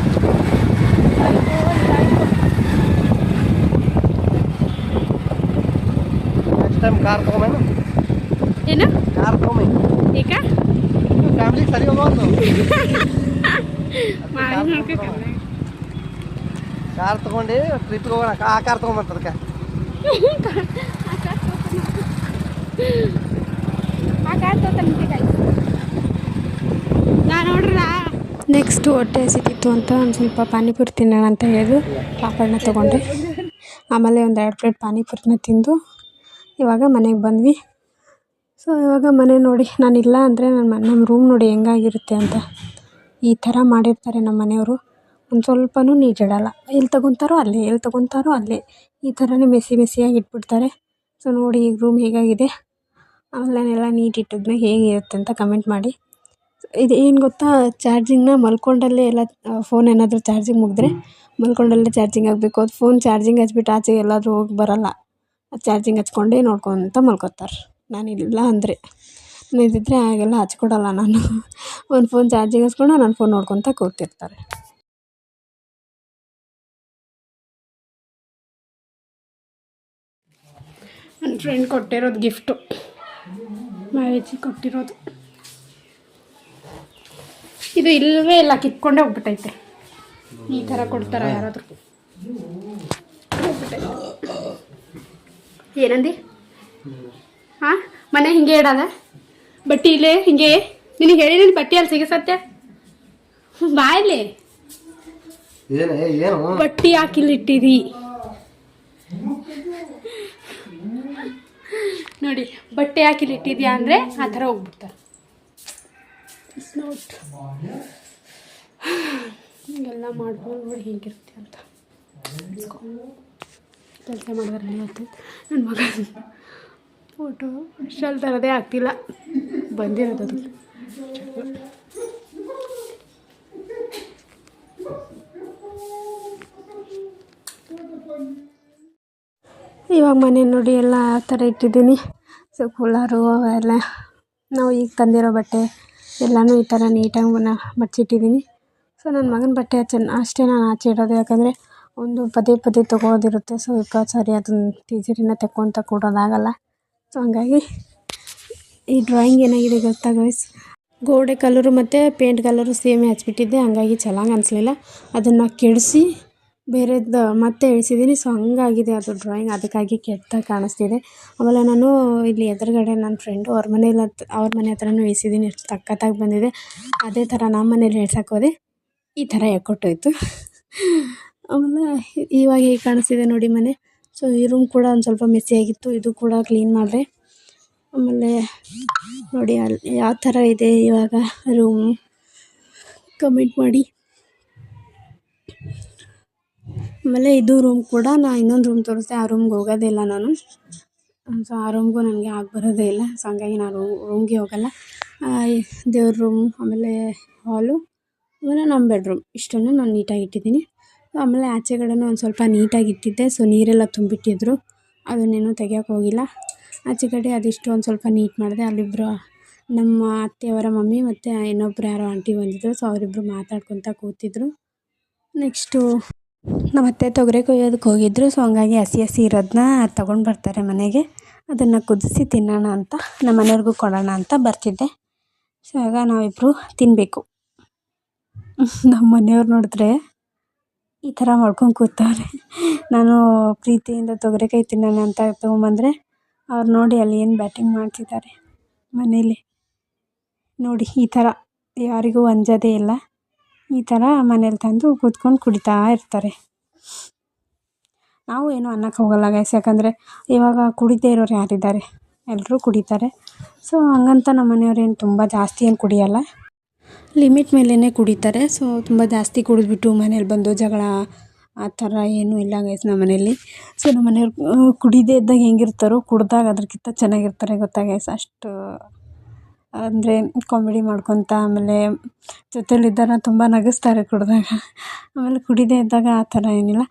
[SPEAKER 2] ನೆಕ್ಸ್ಟ್ ಟೈಮ್ ಕಾರ್ ತೊಗೊಂಬೇನು?
[SPEAKER 1] ಏನು
[SPEAKER 2] ಕಾರ್ ತೊಗೊಂಬ.
[SPEAKER 1] ಈಗ
[SPEAKER 2] ಫ್ಯಾಮಿಲಿಗೆ ಸರಿ ಹೋಗೋದು. ಕಾರ್ ತೊಗೊಂಡು ಟ್ರಿಪ್ಗೆ ಹೋಗೋಣ. ಆ ಕಾರ್ ತೊಗೊಂಬಂತ ಅದಕ್ಕೆ ನೆಕ್ಸ್ಟು ಹೊಟ್ಟೆ ಹಸಿತಿತ್ತು ಅಂತ ಒಂದು ಸ್ವಲ್ಪ ಪಾನಿಪುರಿ ತಿನ್ನೋಣ ಅಂತ ಹೇಳಿದ್ರು. ಪಾಪಡನ್ನ ತೊಗೊಂಡೆ. ಆಮೇಲೆ ಒಂದು 2 ಪ್ಲೇಟ್ ಪಾನಿಪುರಿನ ತಿಂದು ಇವಾಗ ಮನೆಗೆ ಬಂದ್ವಿ. ಸೊ ಇವಾಗ ಮನೆ ನೋಡಿ, ನಾನಿಲ್ಲ ಅಂದರೆ ನಮ್ಮ ರೂಮ್ ನೋಡಿ ಹೆಂಗಾಗಿರುತ್ತೆ ಅಂತ. ಈ ಥರ ಮಾಡಿರ್ತಾರೆ ನಮ್ಮ ಮನೆಯವರು. ಒಂದು ಸ್ವಲ್ಪನೂ ನೀಟಿಡಲ್ಲ. ಎಲ್ಲಿ ತೊಗೊತಾರೋ ಅಲ್ಲೇ, ಎಲ್ಲಿ ತೊಗೊತಾರೋ ಅಲ್ಲೇ, ಈ ಥರನೇ ಮೆಸ್ಸಿಯಾಗಿ ಇಟ್ಬಿಡ್ತಾರೆ. ಸೊ ನೋಡಿ ಈಗ ರೂಮ್ ಹೇಗಾಗಿದೆ. ಆಮೇಲೆಲ್ಲ ನೀಟ್ ಇಟ್ಟಿದ್ಮೇಲೆ ಹೇಗಿರುತ್ತೆ ಅಂತ ಕಮೆಂಟ್ ಮಾಡಿ. ಇದು ಏನು ಗೊತ್ತಾ, ಚಾರ್ಜಿಂಗ್ನ ಮಲ್ಕೊಂಡಲ್ಲೇ ಎಲ್ಲ ಫೋನ್ ಏನಾದರೂ ಚಾರ್ಜಿಂಗ್ ಮುಗಿದ್ರೆ ಮಲ್ಕೊಂಡಲ್ಲೇ ಚಾರ್ಜಿಂಗ್ ಆಗಬೇಕು. ಅದು ಫೋನ್ ಚಾರ್ಜಿಂಗ್ ಹಚ್ಬಿಟ್ಟು ಆಚೆ ಎಲ್ಲಾದರೂ ಹೋಗಿ ಬರೋಲ್ಲ. ಅದು ಚಾರ್ಜಿಂಗ್ ಹಚ್ಕೊಂಡೇ ನೋಡ್ಕೊತ ಮಲ್ಕೋತಾರೆ. ನಾನಿಲ್ಲ ಅಂದರೆ, ಇದ್ದಿದ್ದರೆ ಹಾಗೆಲ್ಲ ಹಚ್ಕೊಡಲ್ಲ ನಾನು. ಒಂದು ಫೋನ್ ಚಾರ್ಜಿಂಗ್ ಹಚ್ಕೊಂಡು ನನ್ನ ಫೋನ್ ನೋಡ್ಕೊತ ಕೂತಿರ್ತಾರೆ. ನನ್ನ ಫ್ರೆಂಡ್ ಕೊಟ್ಟಿರೋದು ಗಿಫ್ಟು, ಮಾವೇಜಿ ಕೊಟ್ಟಿರೋದು. ಇದು ಇಲ್ಲವೇ ಇಲ್ಲ, ಕಿತ್ಕೊಂಡೇ ಹೋಗ್ಬಿಟ್ಟೈತೆ. ಈ ಥರ ಕೊಡ್ತಾರ ಯಾರಾದರೂ? ಏನಂದು ಹಾಂ, ಮನೆ ಹಿಂಗೆ ಇಡೋದ ಬಟ್ಟೆ ಇಲ್ಲೇ ಹಿಂಗೆ? ನಿನಗೆ ಹೇಳಿದ್ದೀನಿ ಬಟ್ಟೆ ಅಲ್ಲಿ ಸಿಗಸತ್ತೆ. ಬಾಯ್ಲಿ ಬಟ್ಟೆ ಹಾಕಿಲ್ಲಿಟ್ಟಿರಿ ನೋಡಿ. ಬಟ್ಟೆ ಹಾಕಿಲ್ಲಿಟ್ಟಿದ್ಯಾ ಅಂದರೆ ಆ ಥರ ಹೋಗ್ಬಿಡ್ತಾರೆ. ನೋಟ್ ಹಿಂಗೆಲ್ಲ ಮಾಡ್ಬೋದು ನೋಡಿ ಹೇಗಿರುತ್ತೆ ಅಂತ. ಕೆಲಸ ಮಾಡಿದ್ರೆ ಇವತ್ತು ನನ್ನ ಮಗ ಫೋಟೋ ಅಷ್ಟಲ್ಲಿ ತರೋದೇ ಆಗ್ತಿಲ್ಲ, ಬಂದಿರೋದು ಅದು. ಇವಾಗ ಮನೆ ನೋಡಿ ಎಲ್ಲ ಆ ಥರ ಇಟ್ಟಿದ್ದೀನಿ. ಸೊ ಕೂಲರು ಅವೆಲ್ಲ ನಾವು ಈಗ ತಂದಿರೋ ಬಟ್ಟೆ ಎಲ್ಲನೂ ಈ ಥರ ನೀಟಾಗಿ ಮಡ್ಚಿಟ್ಟಿದ್ದೀನಿ. ಸೊ ನನ್ನ ಮಗನ ಬಟ್ಟೆ ಅಷ್ಟೇ ನಾನು ಆಚೆ ಇಡೋದು, ಯಾಕಂದರೆ ಒಂದು ಪದೇ ಪದೇ ತೊಗೊಳೋದಿರುತ್ತೆ. ಸೊ ಸರಿ ಅದನ್ನು ಟೀಚರಿನ ತೆಕ್ಕೊತ ಕೊಡೋದಾಗಲ್ಲ. ಸೊ ಹಂಗಾಗಿ ಈ ಡ್ರಾಯಿಂಗ್ ಏನಾಗಿದೆ ಗೊತ್ತಾ ಗೈಸ್, ಗೋಡೆ ಕಲರು ಮತ್ತು ಪೇಂಟ್ ಕಲರು ಸೇಮೇ ಹಚ್ಬಿಟ್ಟಿದ್ದೆ. ಹಂಗಾಗಿ ಚೆನ್ನಾಗಿ ಅನಿಸ್ಲಿಲ್ಲ, ಅದನ್ನು ಕೆಡಿಸಿ ಬೇರೆದು ಮತ್ತೆ ಇಳಿಸಿದ್ದೀನಿ. ಸೊ ಹಂಗಾಗಿದೆ ಅದು ಡ್ರಾಯಿಂಗ್, ಅದಕ್ಕಾಗಿ ಕೆಟ್ಟದಾಗಿ ಕಾಣಿಸ್ತಿದೆ. ಆಮೇಲೆ ನಾನು ಇಲ್ಲಿ ಎದುರುಗಡೆ ನನ್ನ ಫ್ರೆಂಡು ಅವ್ರ ಮನೆ ಹತ್ರನೂ ಇಳಿಸಿದ್ದೀನಿ. ಎಷ್ಟು ಸಖತ್ತಾಗಿ ಬಂದಿದೆ. ಅದೇ ಥರ ನಮ್ಮ ಮನೇಲಿ ಇಳ್ಸಕ್ಕೆ ಹೋದೆ, ಈ ಥರ ಎಕ್ಕೊಟ್ಟೋಯ್ತು. ಆಮೇಲೆ ಇವಾಗ ಹೇಗೆ ಕಾಣಿಸ್ತಿದೆ ನೋಡಿ ಮನೆ. ಸೊ ಈ ರೂಮ್ ಕೂಡ ಒಂದು ಸ್ವಲ್ಪ ಮೆಸ್ಸಿಯಾಗಿತ್ತು, ಇದು ಕೂಡ ಕ್ಲೀನ್ ಮಾಡಿದೆ. ಆಮೇಲೆ ನೋಡಿ ಅಲ್ಲಿ ಯಾವ ಥರ ಇದೆ ಇವಾಗ ರೂಮು, ಕಮೆಂಟ್ ಮಾಡಿ. ಆಮೇಲೆ ಇದು ರೂಮ್ ಕೂಡ ನಾನು ಇನ್ನೊಂದು ರೂಮ್ ತೋರಿಸ್ದೆ, ಆ ರೂಮ್ಗೆ ಹೋಗೋದೇ ಇಲ್ಲ ನಾನು. ಸೊ ಆ ರೂಮ್ಗೂ ನನಗೆ ಆಗಿ ಬರೋದೇ ಇಲ್ಲ. ಸೊ ಹಂಗಾಗಿ ನಾನು ರೂಮ್ಗೆ ಹೋಗಲ್ಲ. ದೇವ್ರ ರೂಮು, ಆಮೇಲೆ ಹಾಲು, ಆಮೇಲೆ ನಮ್ಮ ಬೆಡ್ರೂಮ್, ಇಷ್ಟನ್ನು ನಾನು ನೀಟಾಗಿ ಇಟ್ಟಿದ್ದೀನಿ. ಆಮೇಲೆ ಆಚೆಗಡೆನೂ ಒಂದು ಸ್ವಲ್ಪ ನೀಟಾಗಿ ಇಟ್ಟಿದ್ದೆ. ಸೊ ನೀರೆಲ್ಲ ತುಂಬಿಟ್ಟಿದ್ರು, ಅದನ್ನೇನು ತೆಗಿಯೋಕೆ ಹೋಗಿಲ್ಲ. ಆಚೆ ಕಡೆ ಅದಿಷ್ಟು ಒಂದು ಸ್ವಲ್ಪ ನೀಟ್ ಮಾಡಿದೆ. ಅಲ್ಲಿಬ್ಬರು ನಮ್ಮ ಅತ್ತೆಯವರ ಮಮ್ಮಿ ಮತ್ತು ಇನ್ನೊಬ್ಬರು ಯಾರೋ ಆಂಟಿ ಬಂದಿದ್ದರು. ಸೊ ಅವರಿಬ್ಬರು ಮಾತಾಡ್ಕೊತ ಕೂತಿದ್ರು. ನೆಕ್ಸ್ಟು
[SPEAKER 1] ನಮ್ಮ ಅತ್ತೆ ತೊಗರೆ ಕೊಯ್ಯೋದಕ್ಕೆ ಹೋಗಿದ್ರು. ಸೊ ಹಂಗಾಗಿ ಹಸಿ ಹಸಿ ಇರೋದನ್ನ ತೊಗೊಂಡು ಬರ್ತಾರೆ ಮನೆಗೆ. ಅದನ್ನು ಕುದಿಸಿ ತಿನ್ನೋಣ ಅಂತ, ನಮ್ಮ ಮನೆಯವ್ರಿಗೂ ಕೊಡೋಣ ಅಂತ ಬರ್ತಿದ್ದೆ. ಸೊ ಆಗ ನಾವಿಬ್ಬರು ತಿನ್ನಬೇಕು. ನಮ್ಮ ಮನೆಯವ್ರು ನೋಡಿದ್ರೆ ಈ ಥರ ಮಾಡ್ಕೊಂಡು ಕೂತವ್ರೆ. ನಾನು ಪ್ರೀತಿಯಿಂದ ತೊಗರೆಕಾಯಿ ತಿನ್ನೋಣ ಅಂತ ತೊಗೊಂಬಂದರೆ ಅವ್ರು ನೋಡಿ ಅಲ್ಲಿ ಏನು ಬ್ಯಾಟಿಂಗ್ ಮಾಡ್ತಿದ್ದಾರೆ ಮನೇಲಿ. ನೋಡಿ ಈ ಥರ ಯಾರಿಗೂ ಅಂಜೋದೇ ಇಲ್ಲ. ಈ ಥರ ಮನೇಲಿ ತಂದು ಕೂತ್ಕೊಂಡು ಕುಡಿತಾ ಇರ್ತಾರೆ. ನಾವು ಏನೂ ಅನ್ನಕ್ಕೆ ಹೋಗಲ್ಲ ಗೈಸ್, ಯಾಕಂದರೆ ಇವಾಗ ಕುಡಿದೇ ಇರೋರು ಯಾರಿದ್ದಾರೆ, ಎಲ್ಲರೂ ಕುಡಿತಾರೆ. ಸೊ ಹಂಗಂತ ನಮ್ಮ ಮನೆಯವ್ರು ಏನು ತುಂಬ ಜಾಸ್ತಿ ಏನು ಕುಡಿಯೋಲ್ಲ, ಲಿಮಿಟ್ ಮೇಲೇ ಕುಡಿತಾರೆ. ಸೊ ತುಂಬ ಜಾಸ್ತಿ ಕುಡಿದ್ಬಿಟ್ಟು ಮನೇಲಿ ಬಂದು ಜಗಳ ಆ ಥರ ಏನೂ ಇಲ್ಲ ಗೈಸ್ ನಮ್ಮ ಮನೇಲಿ. ಸೊ ನಮ್ಮ ಮನೆಯವ್ರು ಕುಡಿದೇ ಇದ್ದಾಗ ಹೆಂಗಿರ್ತಾರೋ ಕುಡ್ದಾಗ ಅದ್ರಕ್ಕಿಂತ ಚೆನ್ನಾಗಿರ್ತಾರೆ ಗೊತ್ತಾ ಗೈಸ್. ಅಷ್ಟು ಅಂದರೆ ಕಾಮಿಡಿ ಮಾಡ್ಕೊತ, ಆಮೇಲೆ ಜೊತೆಲಿದ್ದಾಗ ತುಂಬ ನಗಿಸ್ತಾರೆ ಕುಡಿದಾಗ. ಆಮೇಲೆ ಕುಡಿದೇ ಇದ್ದಾಗ ಆ ಥರ ಏನಿಲ್ಲ.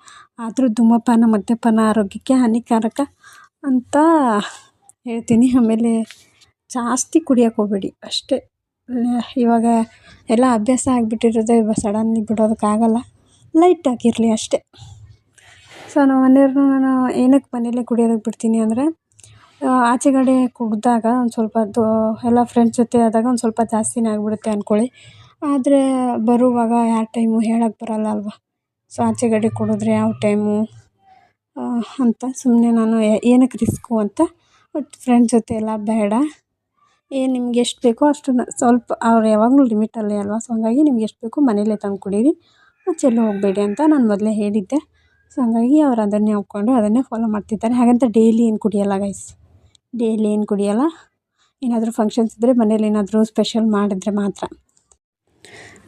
[SPEAKER 1] ಆದರೂ ಧೂಮಪಾನ ಮದ್ಯಪಾನ ಆರೋಗ್ಯಕ್ಕೆ ಹಾನಿಕಾರಕ ಅಂತ ಹೇಳ್ತೀನಿ. ಆಮೇಲೆ ಜಾಸ್ತಿ ಕುಡಿಯೋಕ್ಕೆ ಹೋಗಬೇಡಿ ಅಷ್ಟೇ. ಇವಾಗ ಎಲ್ಲ ಅಭ್ಯಾಸ ಆಗಿಬಿಟ್ಟಿರೋದೆ, ಇವಾಗ ಸಡನ್ಲಿ ಬಿಡೋದಕ್ಕಾಗಲ್ಲ, ಲೈಟ್ ಆಗಿರಲಿ ಅಷ್ಟೇ. ಸೊ ನಮ್ಮ ಮನೆಯವ್ರನ್ನೂ ನಾನು ಏನಕ್ಕೆ ಮನೇಲೇ ಕುಡಿಯೋದಕ್ಕೆ ಬಿಡ್ತೀನಿ ಅಂದರೆ, ಆಚೆಗಡೆ ಕುಡಿದಾಗ ಒಂದು ಸ್ವಲ್ಪ ಎಲ್ಲ ಫ್ರೆಂಡ್ಸ್ ಜೊತೆ ಆದಾಗ ಒಂದು ಸ್ವಲ್ಪ ಜಾಸ್ತಿನೇ ಆಗಿಬಿಡುತ್ತೆ ಅಂದ್ಕೊಳ್ಳಿ. ಆದರೆ ಬರುವಾಗ ಯಾವ ಟೈಮು ಹೇಳೋಕ್ಕೆ ಬರೋಲ್ಲ ಅಲ್ವಾ. ಸೊ ಆಚೆಗಡೆ ಕುಡಿದ್ರೆ ಯಾವ ಟೈಮು ಅಂತ ಸುಮ್ಮನೆ ನಾನು ಏನಕ್ಕೆ ರಿಸ್ಕು ಅಂತ, ಬಟ್ ಫ್ರೆಂಡ್ಸ್ ಜೊತೆ ಎಲ್ಲ ಬೇಡ. ನಿಮ್ಗೆ ಎಷ್ಟು ಬೇಕೋ ಅಷ್ಟನ್ನು ಸ್ವಲ್ಪ, ಅವ್ರು ಯಾವಾಗಲೂ ಲಿಮಿಟಲ್ಲೇ ಅಲ್ವಾ. ಸೊ ಹಂಗಾಗಿ ನಿಮ್ಗೆ ಎಷ್ಟು ಬೇಕೋ ಮನೇಲೇ ತಂದು ಕುಡೀರಿ, ಆಚೆಲ್ಲೂ ಹೋಗಬೇಡಿ ಅಂತ ನಾನು ಮೊದಲೇ ಹೇಳಿದ್ದೆ. ಸೊ ಹಂಗಾಗಿ ಅವ್ರು ಅದನ್ನೇ ಒಪ್ಕೊಂಡು ಅದನ್ನೇ ಫಾಲೋ ಮಾಡ್ತಿದ್ದಾರೆ. ಹಾಗಂತ ಡೈಲಿ ಏನು ಕುಡಿಯೋಲ್ಲ ಗೈಸ್, ಡೈಲಿ ಏನು ಕುಡಿಯೋಲ್ಲ. ಏನಾದರೂ ಫಂಕ್ಷನ್ಸ್ ಇದ್ದರೆ ಮನೇಲಿ ಏನಾದರೂ ಸ್ಪೆಷಲ್ ಮಾಡಿದ್ರೆ ಮಾತ್ರ.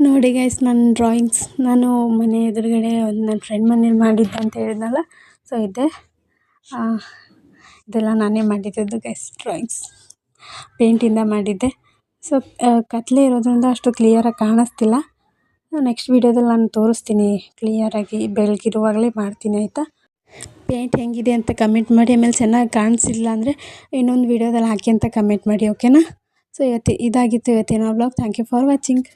[SPEAKER 1] ನೋಡಿ ಗೈಸ್ ನನ್ನ ಡ್ರಾಯಿಂಗ್ಸ್, ನಾನು ಮನೆ ಎದುರುಗಡೆ ಒಂದು ನನ್ನ ಫ್ರೆಂಡ್ ಮನೇಲಿ ಮಾಡಿದ್ದೆ ಅಂತ ಹೇಳಿದ್ನಲ್ಲ. ಸೊ ಇದೆಲ್ಲ ನಾನೇ ಮಾಡಿದ್ದು ಗೈಸ್ ಡ್ರಾಯಿಂಗ್ಸ್, ಪೇಂಟಿಂದ ಮಾಡಿದ್ದೆ. ಸೊ ಕತ್ಲೆ ಇರೋದ್ರಿಂದ ಅಷ್ಟು ಕ್ಲಿಯರಾಗಿ ಕಾಣಿಸ್ತಿಲ್ಲ. ನೆಕ್ಸ್ಟ್ ವೀಡಿಯೋದಲ್ಲಿ ನಾನು ತೋರಿಸ್ತೀನಿ ಕ್ಲಿಯರಾಗಿ, ಬೆಳಗಿರುವಾಗಲೇ ಮಾಡ್ತೀನಿ ಆಯಿತಾ. ಪೇಂಟ್ ಹೆಂಗಿದೆ ಅಂತ ಕಮೆಂಟ್ ಮಾಡಿ. ಆಮೇಲೆ ಚೆನ್ನಾಗಿ ಕಾಣಿಸಿಲ್ಲ ಅಂದರೆ ಇನ್ನೊಂದು ವೀಡಿಯೋದಲ್ಲಿ ಹಾಕಿ ಅಂತ ಕಮೆಂಟ್ ಮಾಡಿ, ಓಕೆನಾ. ಸೊ ಇದಾಗಿತ್ತು ಇವತ್ತಿನ vlog. Thank you for watching.